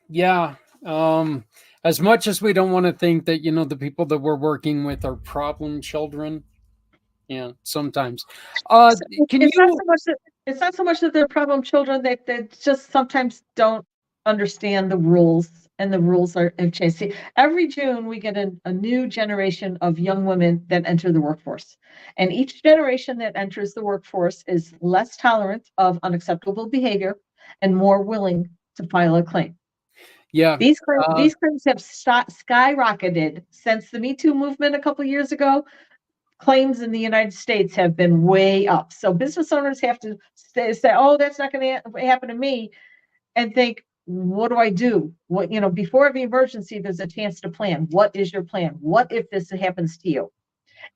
As much as we don't want to think that, the people that we're working with are problem children, yeah, sometimes. It's not so much that they're problem children, they just sometimes don't understand the rules, and the rules are changed. See, every June we get a new generation of young women that enter the workforce, and each generation that enters the workforce is less tolerant of unacceptable behavior and more willing to file a claim. Yeah, these claims have skyrocketed since the Me Too movement a couple of years ago. Claims in the United States have been way up. So business owners have to say, oh, that's not going to happen to me. and think, what do I do? What, before every emergency, there's a chance to plan. What is your plan? What if this happens to you?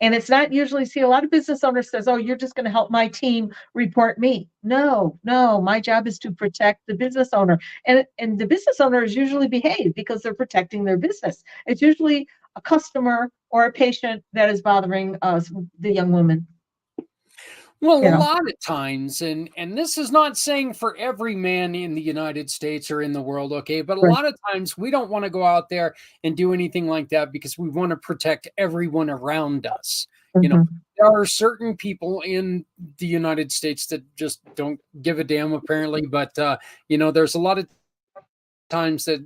And it's not usually, see, a lot of business owners says, oh, you're just going to help my team report me. No, my job is to protect the business owner. And the business owner is usually behaved because they're protecting their business. It's usually a customer or a patient that is bothering us, the young woman. Well, a lot of times, and this is not saying for every man in the United States or in the world, okay, but a lot of times we don't want to go out there and do anything like that because we want to protect everyone around us. There are certain people in the United States that just don't give a damn, apparently, but there's a lot of times that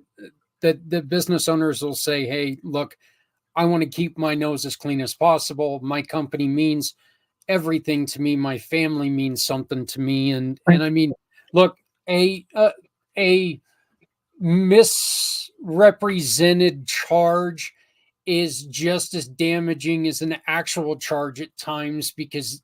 the business owners will say, hey, look, I want to keep my nose as clean as possible. My company means everything to me. My family means something to me. And I mean, look, a misrepresented charge is just as damaging as an actual charge at times, because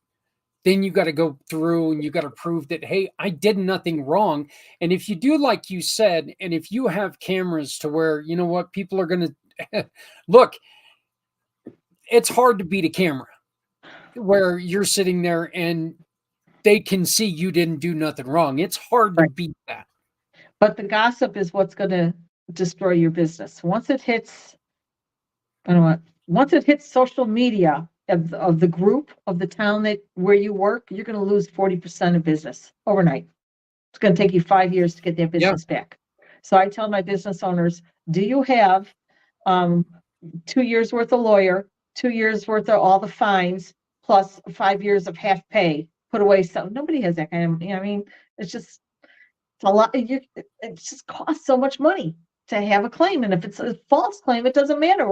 then you got to go through and you got to prove that, hey, I did nothing wrong. And if you do, like you said, and if you have cameras to where, you know what, people are going to look, it's hard to beat a camera where you're sitting there and they can see you didn't do nothing wrong. It's hard to beat that. But the gossip is what's going to destroy your business. Once it hits social media of the group of the town where you work, you're going to lose 40% of business overnight. It's going to take you 5 years to get that business back. So I tell my business owners, do you have 2 years worth of lawyer, 2 years worth of all the fines, plus 5 years of half pay put away? So nobody has that kind of, it's a lot. It just costs so much money to have a claim. And if it's a false claim, it doesn't matter.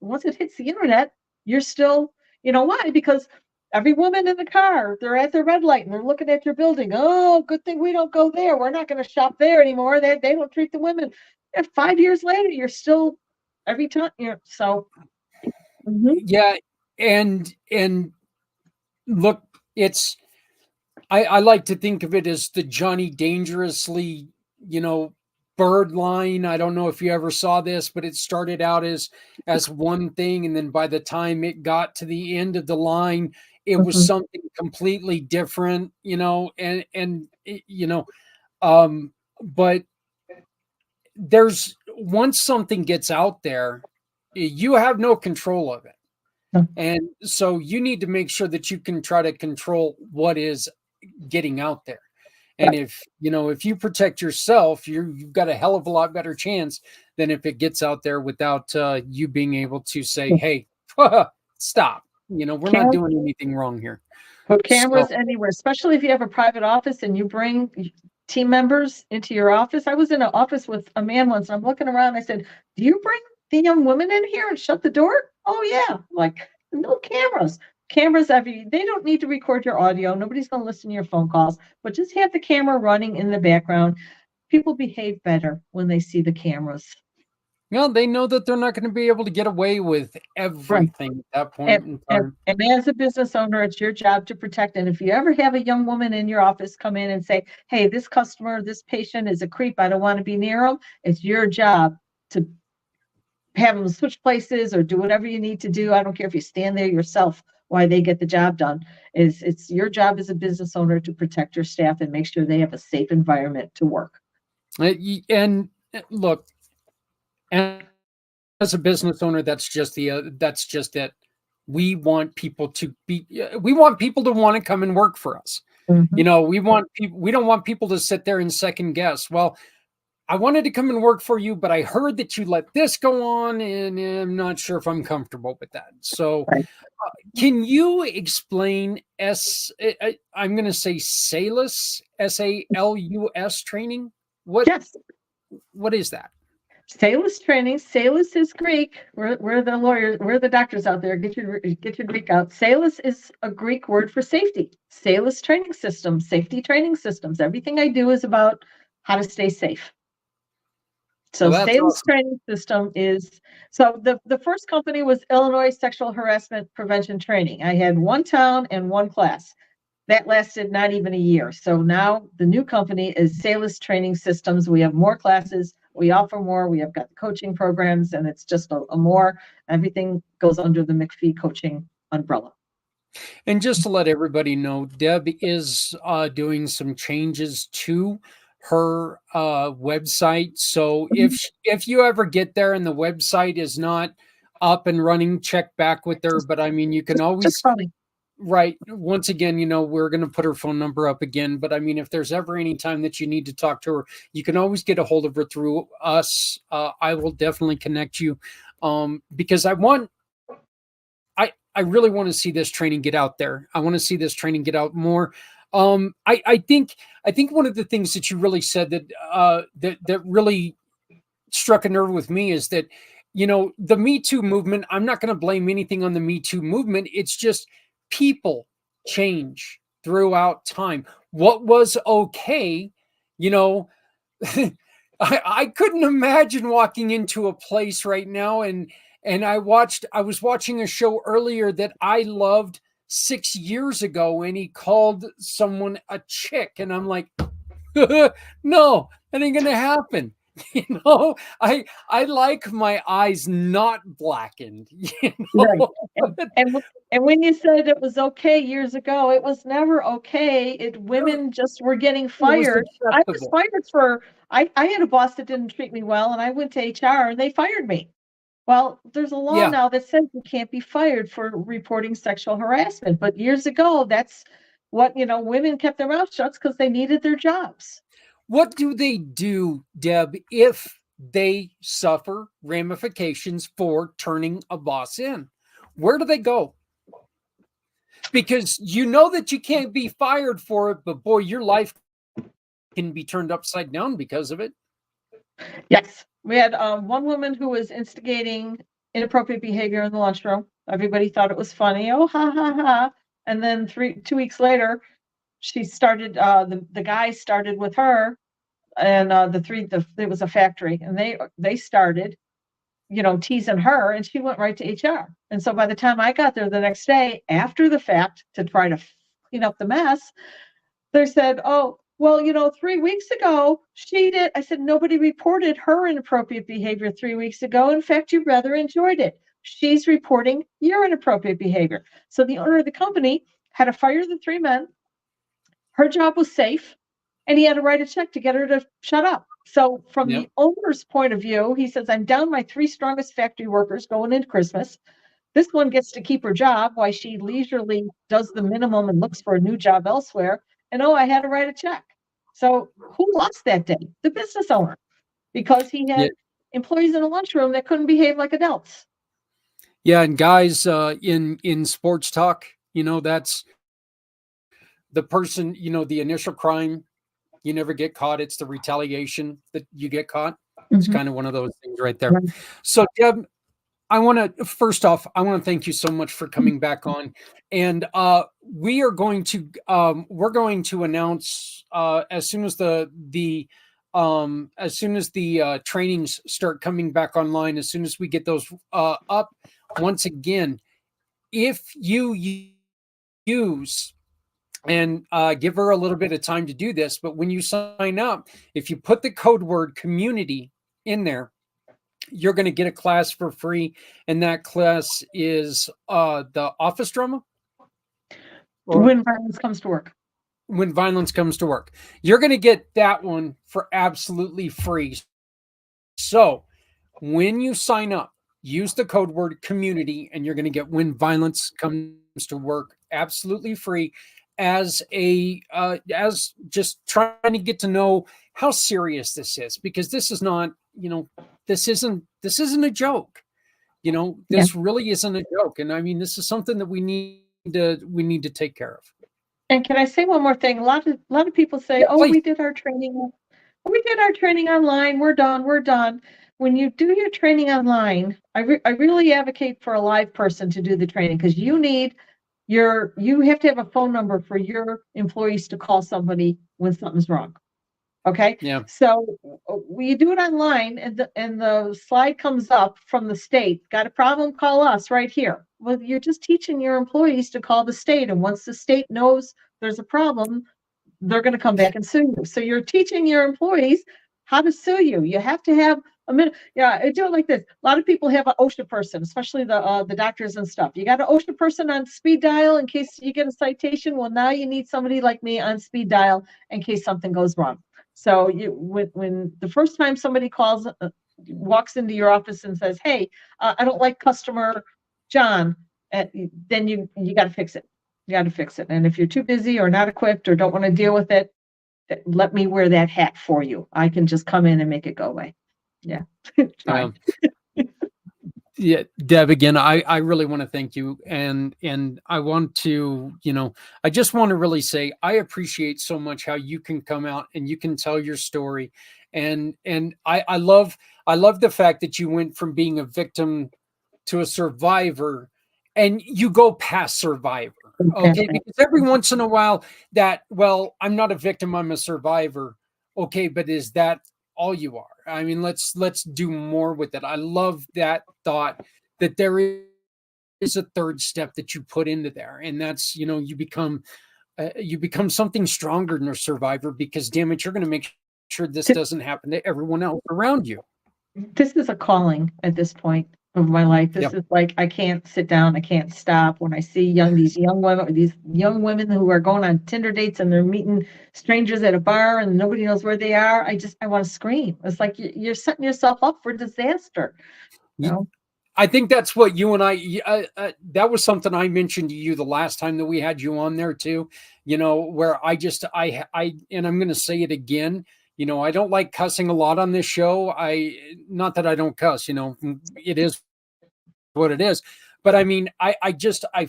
Once it hits the internet, you're still, why? Because every woman in the car, they're at the red light and they're looking at your building. Oh, good thing we don't go there. We're not going to shop there anymore. They don't treat the women. And 5 years later, you're still every time. So. Yeah. And look, I like to think of it as the Johnny Dangerously, bird line. I don't know if you ever saw this, but it started out as one thing. And then by the time it got to the end of the line, it was something completely different, but once something gets out there, you have no control of it. And so you need to make sure that you can try to control what is getting out there. And if you protect yourself, you've got a hell of a lot better chance than if it gets out there without you being able to say, hey, stop. We're not doing anything wrong here. Put cameras anywhere, especially if you have a private office and you bring team members into your office. I was in an office with a man once, and I'm looking around. I said, do you bring the young women in here and shut the door? Oh, yeah. Like, no cameras. Cameras they don't need to record your audio. Nobody's going to listen to your phone calls, but just have the camera running in the background. People behave better when they see the cameras. They know that they're not going to be able to get away with everything at that point in time. And as a business owner, it's your job to protect. And if you ever have a young woman in your office come in and say, hey, this customer, this patient is a creep, I don't want to be near them, it's your job to have them switch places or do whatever you need to do. I don't care if you stand there yourself while they get the job done. It's your job as a business owner to protect your staff and make sure they have a safe environment to work. And look, and as a business owner, that's just it. We want people to want to come and work for us. We don't want people to sit there and second guess. Well, I wanted to come and work for you, but I heard that you let this go on, and I'm not sure if I'm comfortable with that. So can you explain I'm going to say SALUS, SALUS training? What is that? SALUS training. SALUS is Greek. We're the lawyers. We're the doctors out there. Get your Greek out. SALUS is a Greek word for safety. SALUS training systems, safety training systems. Everything I do is about how to stay safe. So SALUS training system is, the first company was Illinois Sexual Harassment Prevention Training. I had one town and one class. that lasted not even a year. So now the new company is Salus Training Systems. We have more classes. We offer more. We have got the coaching programs, and it's just a more, everything goes under the McPhee Coaching umbrella. And just to let everybody know, Deb is doing some changes to her website. So if you ever get there and the website is not up and running, check back with her. But I mean, you can always, Just funny. right. Once again, we're going to put her phone number up again. But I mean, if there's ever any time that you need to talk to her, you can always get a hold of her through us. I will definitely connect you because I really want to see this training get out there. I want to see this training get out more. I think one of the things that you really said that really struck a nerve with me is that, the Me Too movement, I'm not going to blame anything on the Me Too movement. It's just people change throughout time. What was okay, I couldn't imagine walking into a place right now and I was watching a show earlier that I loved 6 years ago, and he called someone a chick, and I'm like, no, that ain't gonna happen. I like my eyes not blackened. Right. And when you said it was okay years ago, it was never okay. Women just were getting fired. I was fired for, I had a boss that didn't treat me well, and I went to HR and they fired me. Well, there's a law now that says you can't be fired for reporting sexual harassment. But years ago, that's what, women kept their mouths shut because they needed their jobs. What do they do, Deb, if they suffer ramifications for turning a boss in? Where do they go? Because you know that you can't be fired for it, but boy, your life can be turned upside down because of it. Yes. We had one woman who was instigating inappropriate behavior in the lunchroom. Everybody thought it was funny. Oh, ha, ha, ha. And then 2 weeks later, she started, the guy started with her, and it was a factory, and they started, teasing her, and she went right to HR. And so by the time I got there the next day, after the fact, to try to clean up the mess, they said, oh, well, 3 weeks ago, she did. I said, nobody reported her inappropriate behavior 3 weeks ago. In fact, you rather enjoyed it. She's reporting your inappropriate behavior. So the owner of the company had to fire the 3 men. Her job was safe, and he had to write a check to get her to shut up. So from the owner's point of view, he says, I'm down my 3 strongest factory workers going into Christmas. This one gets to keep her job while she leisurely does the minimum and looks for a new job elsewhere. And I had to write a check. So who lost that day? The business owner, because he had employees in a lunchroom that couldn't behave like adults. Yeah, and guys, in sports talk, that's the person, the initial crime, you never get caught. It's the retaliation that you get caught. It's kind of one of those things right there. Right. So, Deb, first off, I want to thank you so much for coming back on. And we're going to announce as soon as the trainings start coming back online, as soon as we get those up. Once again, if you use, and give her a little bit of time to do this, but when you sign up, if you put the code word community in there, you're going to get a class for free, and that class is the office drama. When violence comes to work. When violence comes to work. You're going to get that one for absolutely free. So when you sign up, use the code word community, and you're going to get when violence comes to work absolutely free, as just trying to get to know how serious this is, because this is not, this isn't a joke. This really isn't a joke. And I mean, this is something that we need to take care of. And can I say one more thing? A lot of people say, please. We did our training online. We're done. When you do your training online, I really advocate for a live person to do the training, because you have to have a phone number for your employees to call somebody when something's wrong. Okay. Yeah. So we do it online, and the slide comes up from the state. Got a problem? Call us right here. Well, you're just teaching your employees to call the state, and once the state knows there's a problem, they're going to come back and sue you. So you're teaching your employees how to sue you. You have to have a minute. Yeah, I do it like this. A lot of people have an OSHA person, especially the doctors and stuff. You got an OSHA person on speed dial in case you get a citation. Well, now you need somebody like me on speed dial in case something goes wrong. So when the first time somebody walks into your office and says, "Hey, I don't like customer John," then you got to fix it. You got to fix it. And if you're too busy or not equipped or don't want to deal with it, let me wear that hat for you. I can just come in and make it go away. Yeah. Yeah, Deb, again, I really want to thank you. And I want to, I just want to really say, I appreciate so much how you can come out and you can tell your story. And I love the fact that you went from being a victim to a survivor, and you go past survivor. Okay. Because every once in a while I'm not a victim, I'm a survivor. Okay. But is that all you are? I mean, let's do more with it. I love that thought that there is a third step that you put into there. And that's, you become something stronger than a survivor, because damn it, you're going to make sure this doesn't happen to everyone else around you. This is a calling at this point of my life. This is like, I can't sit down. I can't stop. When I see these young women who are going on Tinder dates and they're meeting strangers at a bar and nobody knows where they are, I want to scream. It's like you're setting yourself up for disaster. I think that's what you and I, that was something I mentioned to you the last time that we had you on there too, where and I'm going to say it again. I don't like cussing a lot on this show. Not that I don't cuss, it is what it is. But I mean, I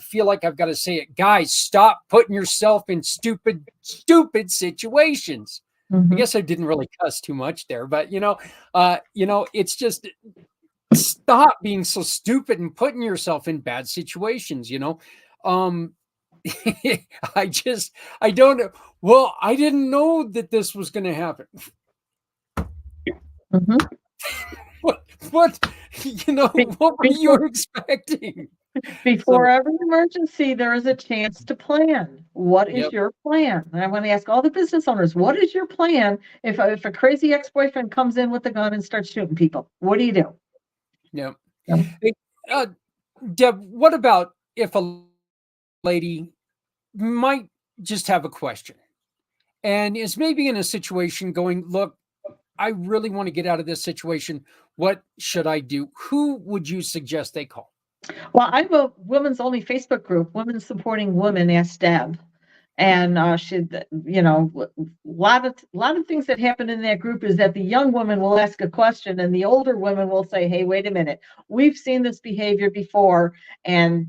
feel like I've got to say it. Guys, stop putting yourself in stupid situations. Mm-hmm. I guess I didn't really cuss too much there, but it's just stop being so stupid and putting yourself in bad situations, I don't know. Well, I didn't know that this was going to happen. Mm-hmm. What were you expecting? Before every emergency, there is a chance to plan. What is your plan? And I want to ask all the business owners, what is your plan if a crazy ex-boyfriend comes in with a gun and starts shooting people? What do you do? Yeah. Deb, what about if a lady might just have a question and is maybe in a situation going, look, I really want to get out of this situation. What should I do? Who would you suggest they call? Well, I have a women's only Facebook group, Women Supporting Women, Ask Deb. And a lot of things that happen in that group is that the young woman will ask a question and the older women will say, hey, wait a minute, we've seen this behavior before, and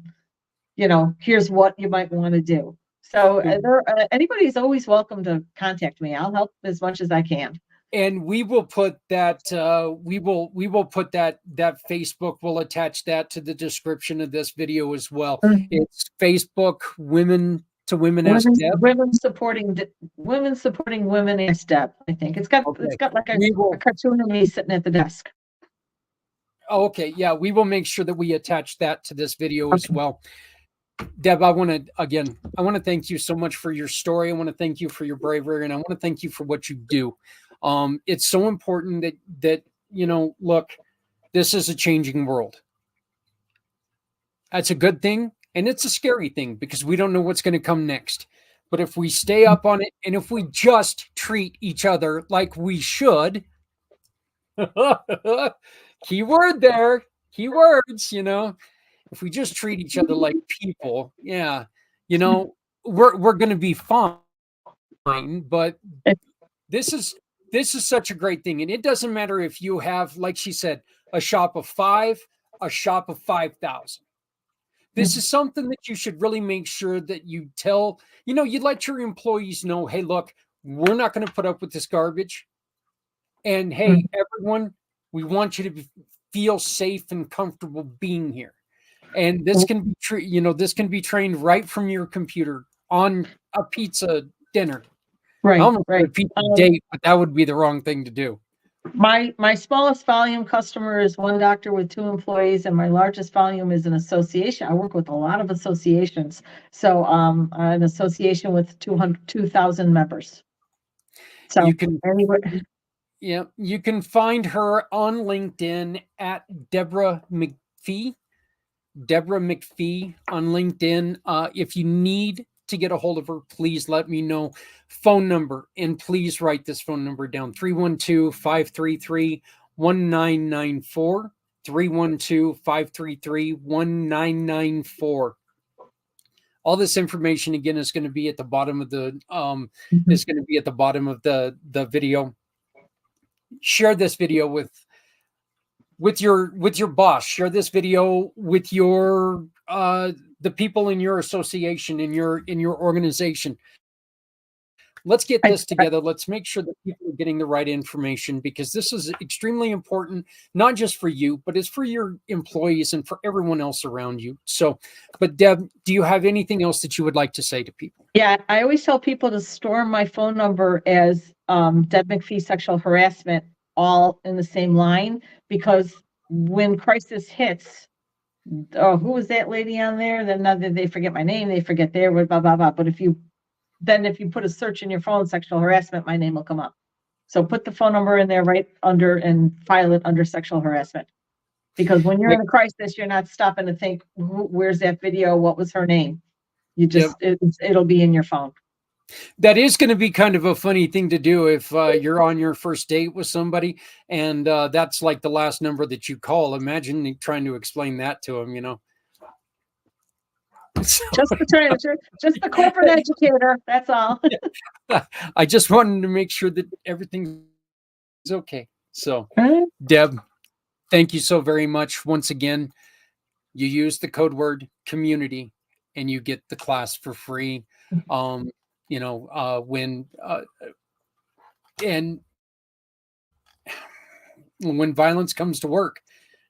here's what you might want to do. So anybody's always welcome to contact me. I'll help as much as I can. And we will put that we will put that Facebook, we'll attach that to the description of this video as well. Mm-hmm. It's Facebook Women to Women Ask Deb. Women supporting women Ask Deb. I think it's got like a cartoon of me sitting at the desk. Oh, okay, yeah, we will make sure that we attach that to this video as well. Deb, I want to thank you so much for your story. I want to thank you for your bravery, and I want to thank you for what you do. It's so important that look, this is a changing world. That's a good thing, and it's a scary thing because we don't know what's going to come next. But if we stay up on it, and if we just treat each other like we should, keyword there, keywords, if we just treat each other like people, we're going to be fine. But this is such a great thing. And it doesn't matter if you have, like she said, a shop of 5, a shop of 5,000. This is something that you should really make sure that you tell, you let your employees know, hey, look, we're not going to put up with this garbage. And hey, everyone, we want you to feel safe and comfortable being here. And this can be, this can be trained right from your computer on a pizza dinner. Right. A pizza date, but that would be the wrong thing to do. My smallest volume customer is one doctor with 2 employees, and my largest volume is an association. I work with a lot of associations. So, an association with 2,000 members. So You can, anyway, yeah, you can find her on LinkedIn at Deborah McPhee. Deborah McPhee on LinkedIn. If you need to get a hold of her, please let me know. Phone number, and please write this phone number down: 312-533-1994. 312-533-1994. All this information again is going to be at the bottom of the video. Share this video with your boss. Share this video with your the people in your association, in your organization. Let's get this together. Let's make sure that people are getting the right information, because this is extremely important, not just for you, but it's for your employees and for everyone else around you. So, but Deb, do you have anything else that you would like to say to people? Yeah, I always tell people to store my phone number as Deb McPhee Sexual Harassment, all in the same line, because when crisis hits, oh, who was that lady on there? Then they forget my name, they forget their blah blah blah. But if you put a search in your phone, sexual harassment, my name will come up. So put the phone number in there right under and file it under sexual harassment. Because when you're in a crisis, you're not stopping to think, where's that video? What was her name? You just, it'll be in your phone. That is going to be kind of a funny thing to do if you're on your first date with somebody and that's like the last number that you call. Imagine trying to explain that to them, you know. Just the corporate educator. That's all. I just wanted to make sure that everything's okay. So, Deb, thank you so very much. Once again, you use the code word community and you get the class for free. When violence comes to work,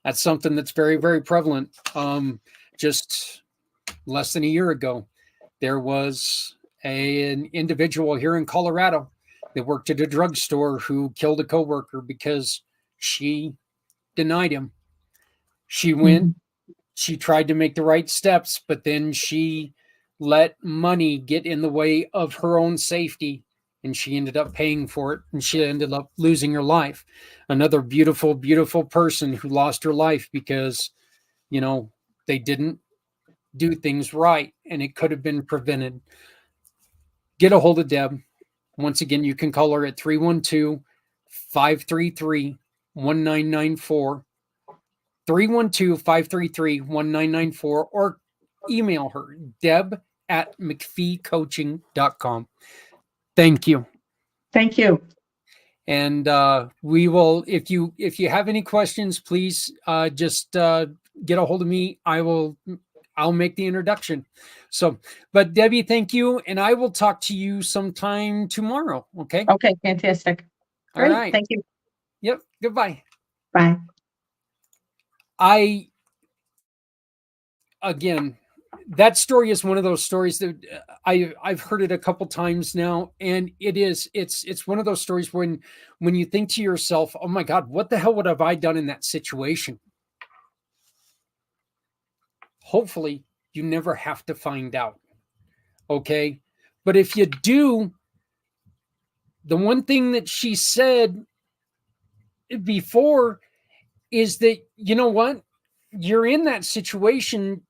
that's something that's very, very prevalent. Just less than a year ago, there was an individual here in Colorado that worked at a drugstore who killed a coworker because she denied him. She went, she tried to make the right steps, but then she let money get in the way of her own safety, and she ended up paying for it, and she ended up losing her life. Another beautiful, beautiful person who lost her life because, you know, they didn't do things right, and it could have been prevented. Get a hold of Deb. Once again, you can call her at 312-533-1994, 312-533-1994, or email her, deb@mcpheecoaching.com. Thank you. Thank you. And we will, if you have any questions, please just get a hold of me. I'll make the introduction. So, but Debbie, thank you. And I will talk to you sometime tomorrow. Okay. Okay. Fantastic. Great. All right. Thank you. Yep. Goodbye. Bye. Again, that story is one of those stories that I've heard it a couple times now. And it's one of those stories when you think to yourself, oh my God, what the hell would have I done in that situation? Hopefully you never have to find out. Okay. But if you do, the one thing that she said before is that, you know what? You're in that situation.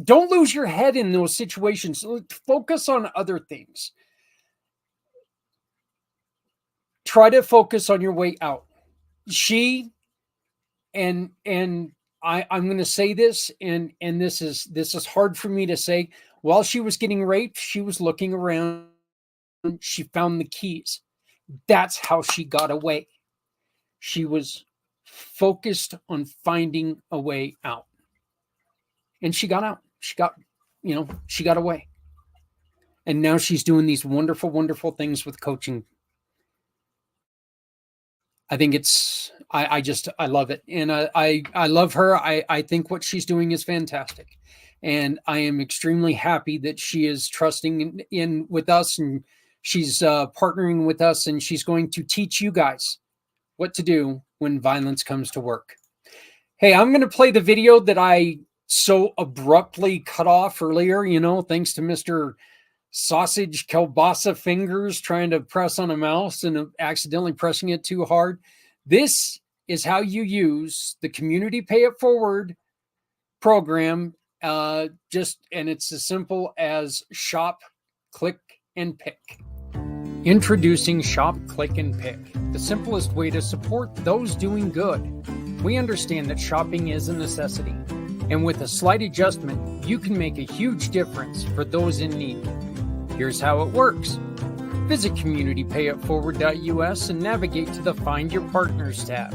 Don't lose your head in those situations. Focus on other things. Try to focus on your way out. I'm going to say this, and this is hard for me to say. While she was getting raped, she was looking around. She found the keys. That's how she got away. She was focused on finding a way out. And she got out. She got away. And now she's doing these wonderful, wonderful things with coaching. I think I love it. And I love her. I think what she's doing is fantastic. And I am extremely happy that she is trusting in with us, and she's partnering with us, and she's going to teach you guys what to do when violence comes to work. Hey, I'm going to play the video that I so abruptly cut off earlier, thanks to Mr. Sausage Kielbasa Fingers trying to press on a mouse and accidentally pressing it too hard. This is how you use the Community Pay It Forward program. And it's as simple as shop, click, and pick. Introducing Shop, Click, and Pick, the simplest way to support those doing good. We understand that shopping is a necessity, and with a slight adjustment, you can make a huge difference for those in need. Here's how it works. Visit communitypayitforward.us and navigate to the Find Your Partners tab.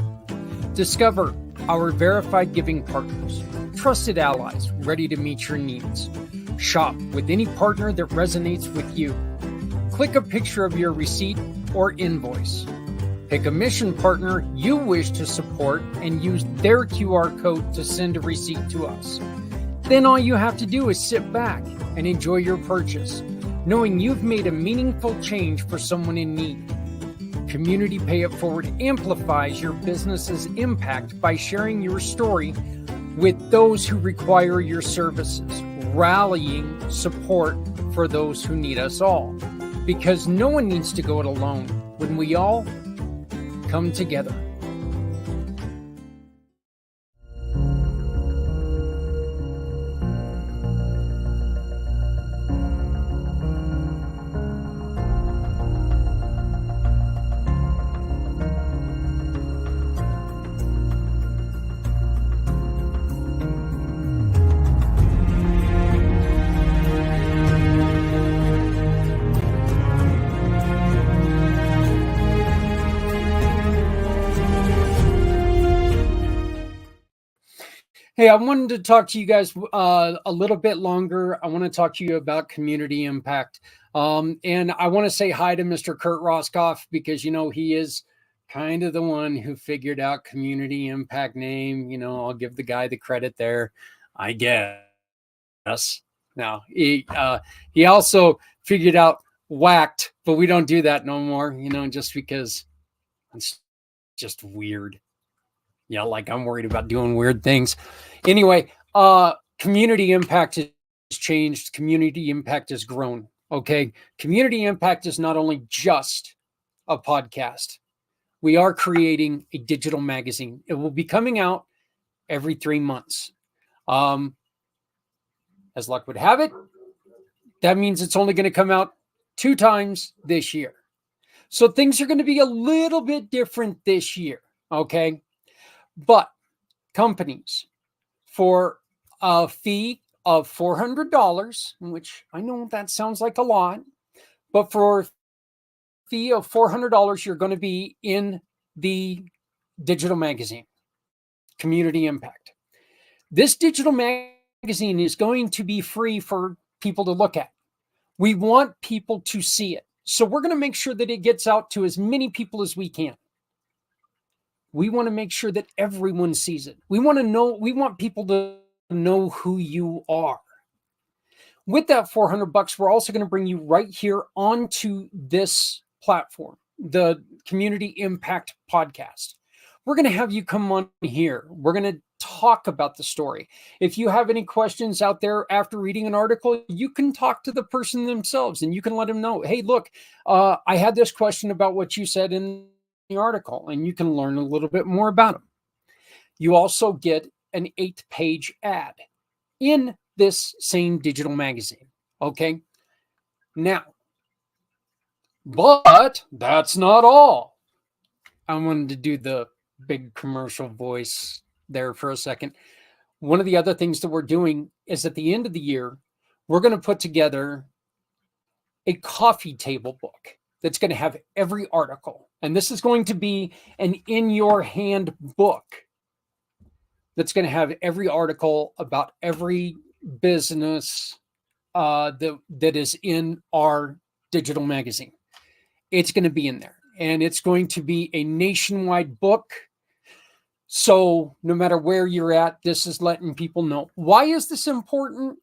Discover our verified giving partners, trusted allies ready to meet your needs. Shop with any partner that resonates with you. Click a picture of your receipt or invoice. Pick a mission partner you wish to support and use their QR code to send a receipt to us. Then all you have to do is sit back and enjoy your purchase, knowing you've made a meaningful change for someone in need. Community Pay It Forward amplifies your business's impact by sharing your story with those who require your services, rallying support for those who need us all. Because no one needs to go it alone when we all come together. Hey, I wanted to talk to you guys a little bit longer. I want to talk to you about community impact. And I want to say hi to Mr. Kurt Roskoff because, he is kind of the one who figured out community impact name. I'll give the guy the credit there, I guess. Now, he also figured out whacked, but we don't do that no more, just because it's just weird. Yeah, like I'm worried about doing weird things. Anyway, community impact has changed. Community impact has grown. Okay. Community impact is not only just a podcast. We are creating a digital magazine. It will be coming out every 3 months. As luck would have it, that means it's only going to come out 2 times this year. So things are going to be a little bit different this year. Okay. But companies, for a fee of $400, which I know that sounds like a lot, but for a fee of $400, you're going to be in the digital magazine, Community Impact. This digital magazine is going to be free for people to look at. We want people to see it. So we're going to make sure that it gets out to as many people as we can. We want to make sure that everyone sees it. We want people to know who you are. With that $400, we're also going to bring you right here onto this platform, the Community Impact Podcast. We're going to have you come on here. We're going to talk about the story. If you have any questions out there after reading an article, you can talk to the person themselves and you can let them know, hey, look, I had this question about what you said in the article, and you can learn a little bit more about them. You also get an 8-page ad in this same digital magazine. Okay. Now, but that's not all. I wanted to do the big commercial voice there for a second. One of the other things that we're doing is at the end of the year, we're going to put together a coffee table book that's going to have every article. And this is going to be an in-your-hand book that's going to have every article about every business that is in our digital magazine. It's going to be in there. And it's going to be a nationwide book. So no matter where you're at, this is letting people know. Why is this important?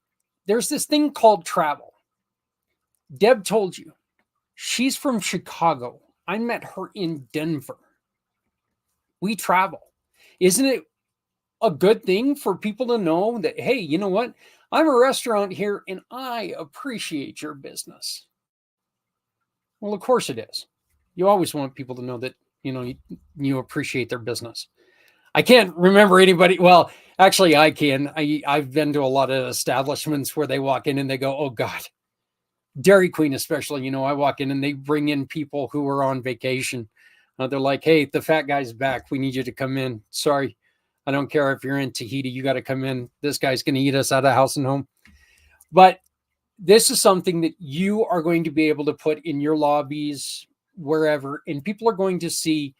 There's this thing called travel. Deb told you. She's from Chicago. I met her in Denver. We travel. Isn't it a good thing for people to know that, hey, you know what? I'm a restaurant here and I appreciate your business. Well, of course it is. You always want people to know that, you appreciate their business. I can't remember anybody. Well, actually I can. I've been to a lot of establishments where they walk in and they go, oh God, Dairy Queen, especially, I walk in and they bring in people who are on vacation. They're like, hey, the fat guy's back. We need you to come in. Sorry. I don't care if you're in Tahiti. You got to come in. This guy's going to eat us out of house and home. But this is something that you are going to be able to put in your lobbies, wherever, and people are going to see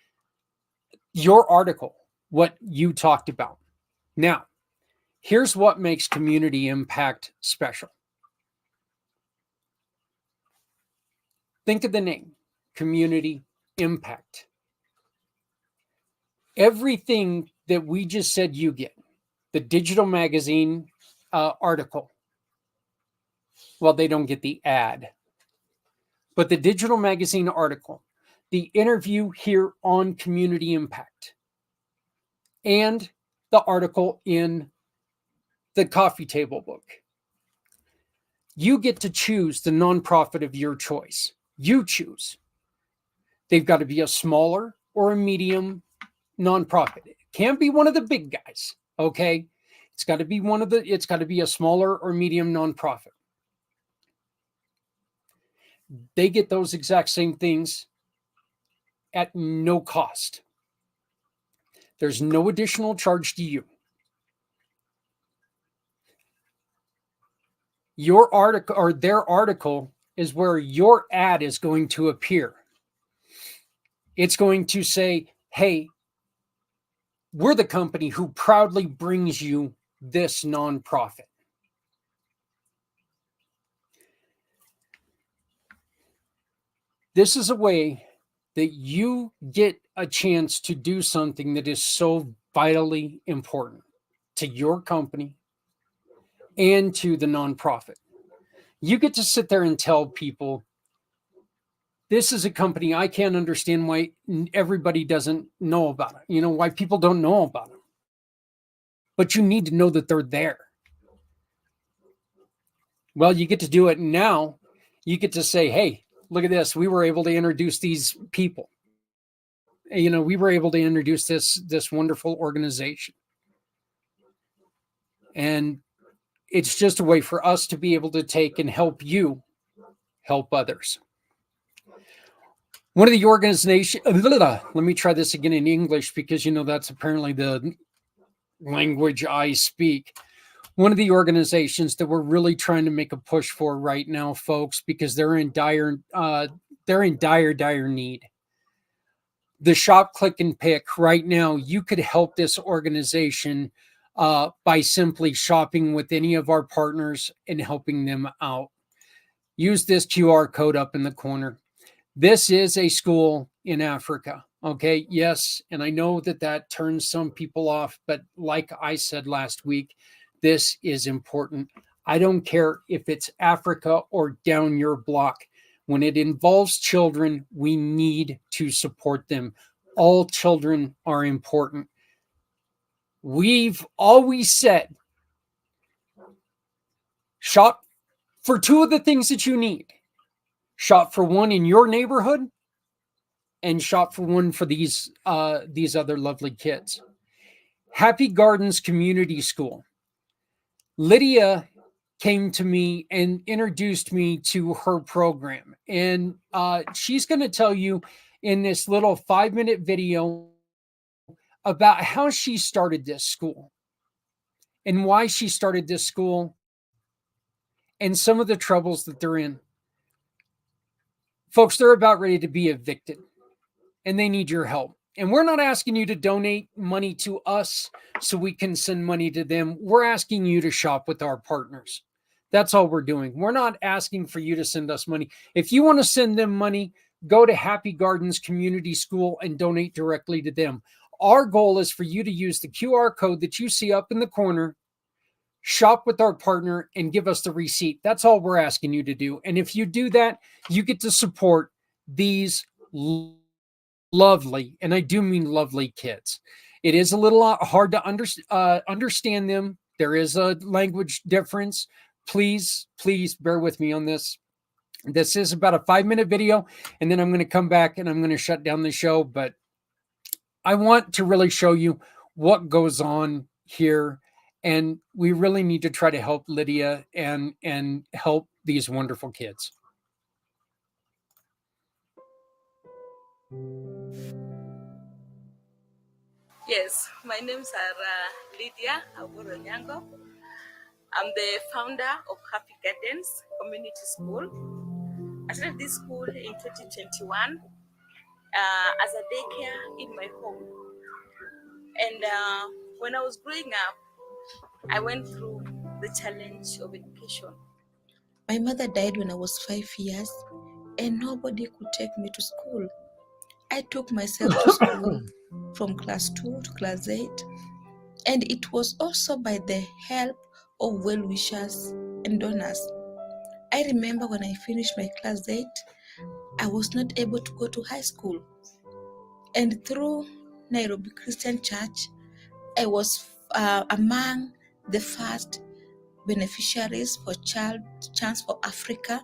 your article, what you talked about. Now, here's what makes Community Impact special. Think of the name, Community Impact. Everything that we just said you get, the digital magazine article, well, they don't get the ad, but the digital magazine article, the interview here on Community Impact, and the article in the coffee table book. You get to choose the nonprofit of your choice. You choose. They've got to be a smaller or a medium nonprofit. It can't be one of the big guys, okay? It's got to be a smaller or medium nonprofit. They get those exact same things at no cost. There's no additional charge to you. Your article or their article is where your ad is going to appear. It's going to say, hey, we're the company who proudly brings you this nonprofit. This is a way that you get a chance to do something that is so vitally important to your company and to the nonprofit. You get to sit there and tell people, this is a company I can't understand why everybody doesn't know about it. Why people don't know about them. But you need to know that they're there. Well, you get to do it now. You get to say, hey, look at this. We were able to introduce these people. We were able to introduce this wonderful organization. And it's just a way for us to be able to take and help you help others. One of the organizations, let me try this again in English because, that's apparently the language I speak. One of the organizations that we're really trying to make a push for right now, folks, because they're in dire need. The Shop, Click, and Pick right now, you could help this organization by simply shopping with any of our partners and helping them out. Use this QR code up in the corner. This is a school in Africa. Okay. Yes. And I know that turns some people off, but like I said last week, this is important. I don't care if it's Africa or down your block. When it involves children, we need to support them. All children are important. We've always said, shop for two of the things that you need. Shop for one in your neighborhood and shop for one for these other lovely kids. Happy Gardens Community School. Lydia came to me and introduced me to her program. And she's going to tell you in this little 5-minute video about how she started this school and why she started this school and some of the troubles that they're in. Folks, they're about ready to be evicted and they need your help. And we're not asking you to donate money to us so we can send money to them. We're asking you to shop with our partners. That's all we're doing. We're not asking for you to send us money. If you want to send them money, go to Happy Gardens Community School and donate directly to them. Our goal is for you to use the QR code that you see up in the corner, shop with our partner, and give us the receipt. That's all we're asking you to do. And if you do that, you get to support these lovely, and I do mean lovely kids. It is a little hard to understand them. There is a language difference. Please bear with me on this. This is about a 5-minute video, and then I'm going to come back and I'm going to shut down the show. But I want to really show you what goes on here, and we really need to try to help Lydia and help these wonderful kids. Yes, my name's Lydia Aburonyango. I'm the founder of Happy Gardens Community School. I started this school in 2021 as a daycare in my home. And when I was growing up, I went through the challenge of education. My mother died when I was 5 years, and nobody could take me to school. I took myself to school from class 2 to class 8, and it was also by the help of well-wishers and donors. I remember when I finished my class 8, I was not able to go to high school. And through Nairobi Christian Church, I was among the first beneficiaries for Chance for Africa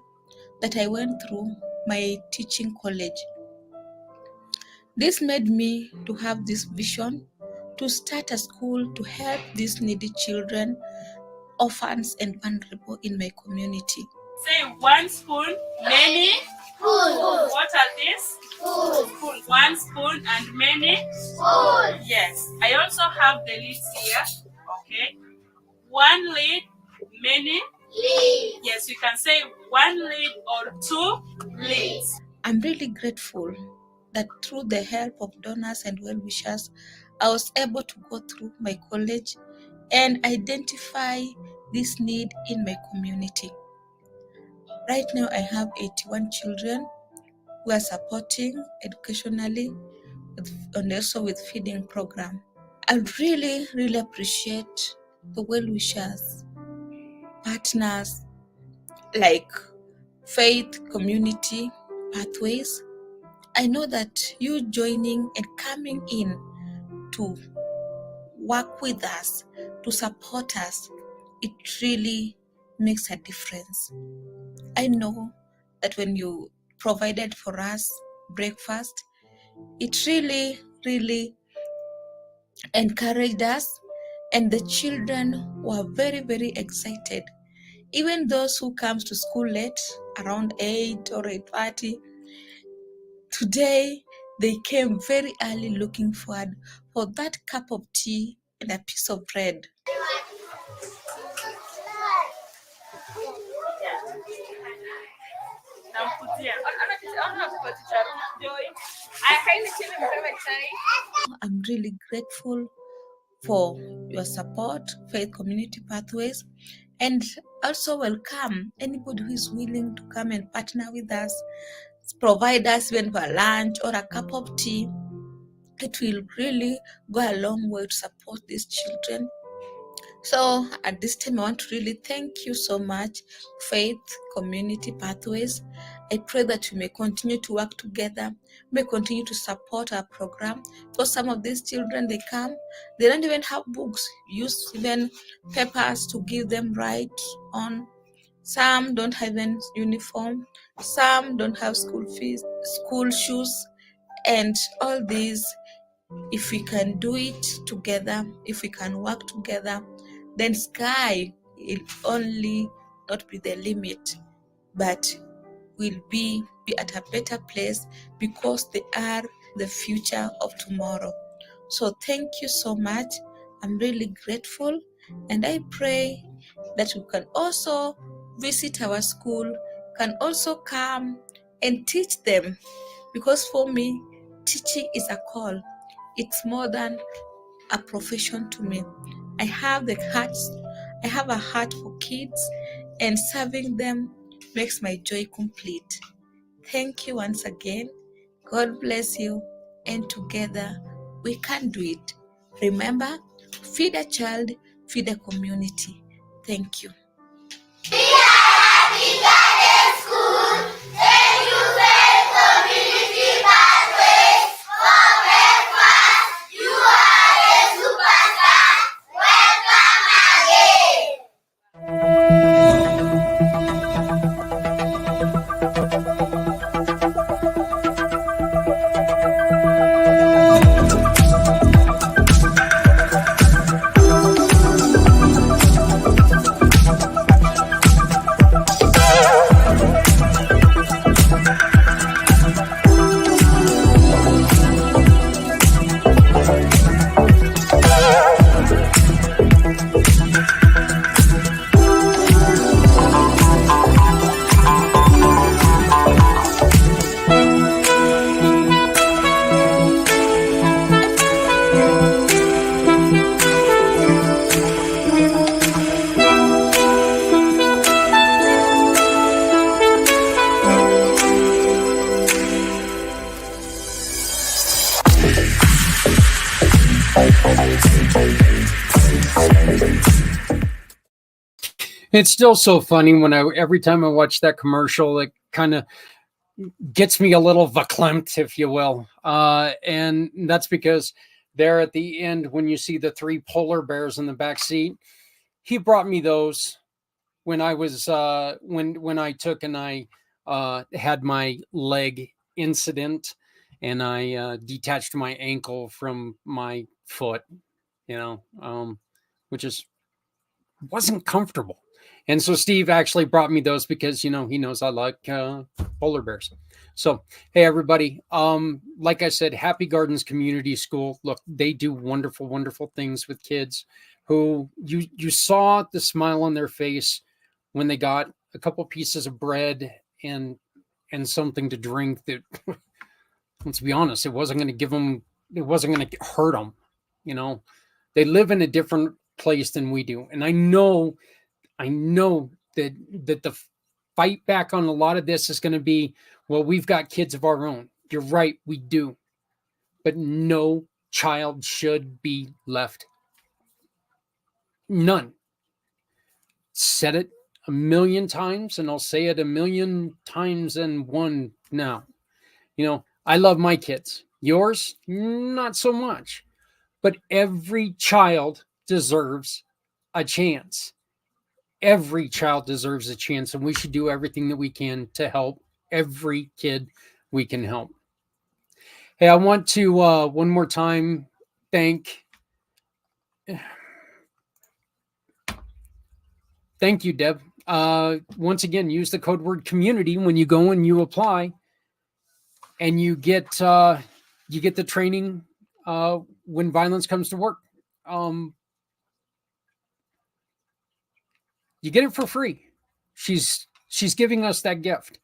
that I went through my teaching college. This made me to have this vision to start a school to help these needy children, orphans, and vulnerable in my community. Say one spoon, many spoons. What are these? Spoons. One spoon and many spoons. Yes. I also have the lids here. Okay. One lid, many lids. Yes, you can say one lid or 2 lids. I'm really grateful that through the help of donors and well-wishers, I was able to go through my college and identify this need in my community. Right now, I have 81 children who are supporting educationally and also with feeding program. I really, really appreciate the well-wishers, partners like Faith Community Pathways. I know that you joining and coming in to work with us, to support us, it really makes a difference. I know that when you provided for us breakfast, it really, really encouraged us, and the children were very, very excited. Even those who comes to school late, around 8 or 8:30, today they came very early looking forward for that cup of tea and a piece of bread. I'm really grateful for your support, Faith Community Pathways, and also welcome anybody who is willing to come and partner with us, provide us even for lunch or a cup of tea. It will really go a long way to support these children. So at this time, I want to really thank you so much, Faith Community Pathways. I pray that we may continue to work together, may continue to support our program, because some of these children, they come, they don't even have books, use even papers to give them right on. Some don't have an uniform, some don't have school fees, school shoes, and all these. If we can do it together, if we can work together, then sky will only not be the limit, but will be at a better place, because they are the future of tomorrow. So thank you so much. I'm really grateful, and I pray that you can also visit our school, can also come and teach them, because for me, teaching is a call. It's more than a profession to me. I have a heart for kids, and serving them makes my joy complete. Thank you once again. God bless you, and together we can do it. Remember, feed a child, feed a community. Thank you. Thank you, Faith Community Pathways, It's still so funny when every time I watch that commercial, it kind of gets me a little verklempt, if you will. And that's because there at the end, when you see the 3 polar bears in the back seat, he brought me those when I was when I took and I had my leg incident and I detached my ankle from my foot, which wasn't comfortable. And so Steve actually brought me those because, he knows I like polar bears. So, hey, everybody. Like I said, Happy Gardens Community School. Look, they do wonderful, wonderful things with kids who you saw the smile on their face when they got a couple pieces of bread and something to drink that, let's be honest, it wasn't going to hurt them. They live in a different place than we do. And I know that the fight back on a lot of this is going to be, well, we've got kids of our own. You're right, we do. But no child should be left. None. Said it a million times, and I'll say it a million times and one now. I love my kids. Yours, not so much. But every child deserves a chance. Every child deserves a chance, and we should do everything that we can to help every kid we can help. Hey, I want to one more time thank you, Deb. Once again, use the code word community when you go and you apply, and you get the training when violence comes to work. You get it for free. She's giving us that gift.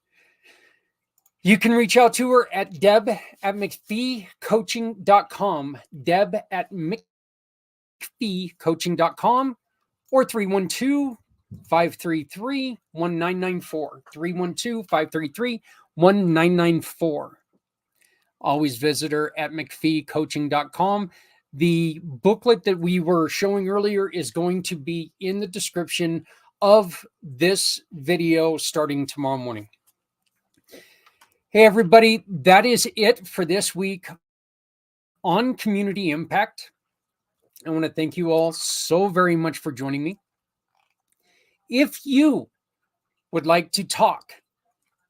You can reach out to her at deb@McPheeCoaching.com, deb@McPheeCoaching.com, or 312-533-1994, 312-533-1994. Always visit her at McPheeCoaching.com. The booklet that we were showing earlier is going to be in the description of this video starting tomorrow morning. Hey, everybody, that is it for this week on Community Impact. I want to thank you all so very much for joining me. If you would like to talk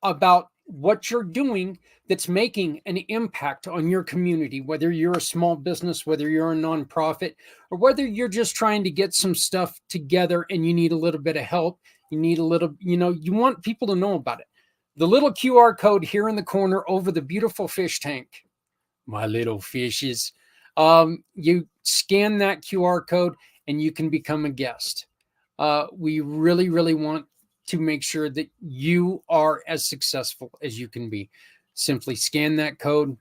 about what you're doing that's making an impact on your community, whether you're a small business, whether you're a nonprofit, or whether you're just trying to get some stuff together and you need a little bit of help, you need a little, you want people to know about it. The little QR code here in the corner over the beautiful fish tank, my little fishes, you scan that QR code and you can become a guest. We really, really want to make sure that you are as successful as you can be. Simply scan that code,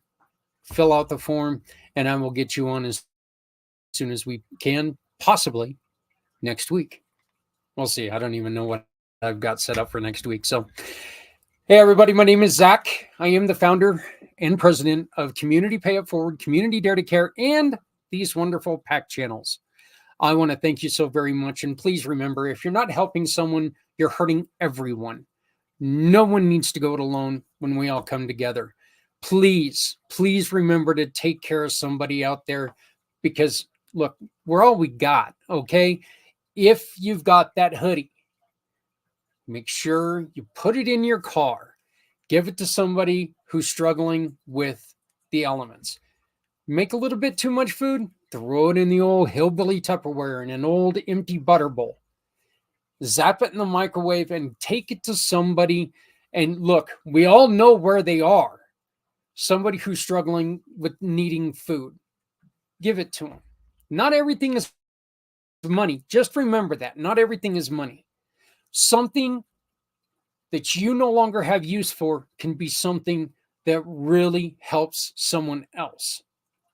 fill out the form, and I will get you on as soon as we can, possibly next week. We'll see. I don't even know what I've got set up for next week. So, hey, everybody, my name is Zach. I am the founder and president of Community Pay It Forward, Community Dare to Care, and these wonderful pACT channels. I want to thank you so very much. And please remember, if you're not helping someone, you're hurting everyone. No one needs to go it alone when we all come together. Please, please remember to take care of somebody out there because, look, we're all we got, okay? If you've got that hoodie, make sure you put it in your car. Give it to somebody who's struggling with the elements. Make a little bit too much food, throw it in the old hillbilly Tupperware in an old empty butter bowl. Zap it in the microwave and take it to somebody. And look, we all know where they are. Somebody who's struggling with needing food. Give it to them. Not everything is money. Just remember that. Not everything is money. Something that you no longer have use for can be something that really helps someone else.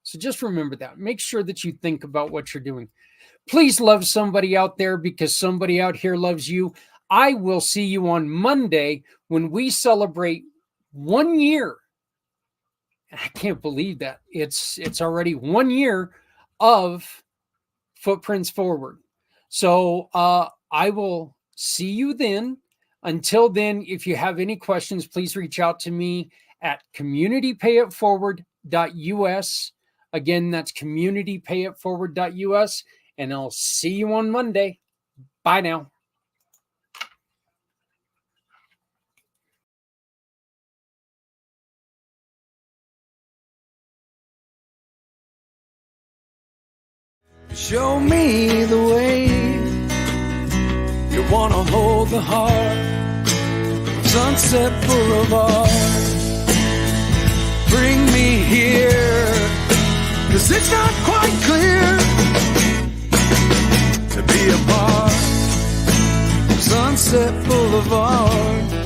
So just remember that. Make sure that you think about what you're doing. Please love somebody out there because somebody out here loves you. I will see you on Monday when we celebrate 1 year. I can't believe that. It's already 1 year of Footprints Forward. So I will see you then. Until then, if you have any questions, please reach out to me at communitypayitforward.us. Again, that's communitypayitforward.us, and I'll see you on Monday. Bye now. Show me the way. You wanna hold the heart, Sunset Boulevard. Bring me here, 'cause it's not quite clear to be a part of Sunset Boulevard.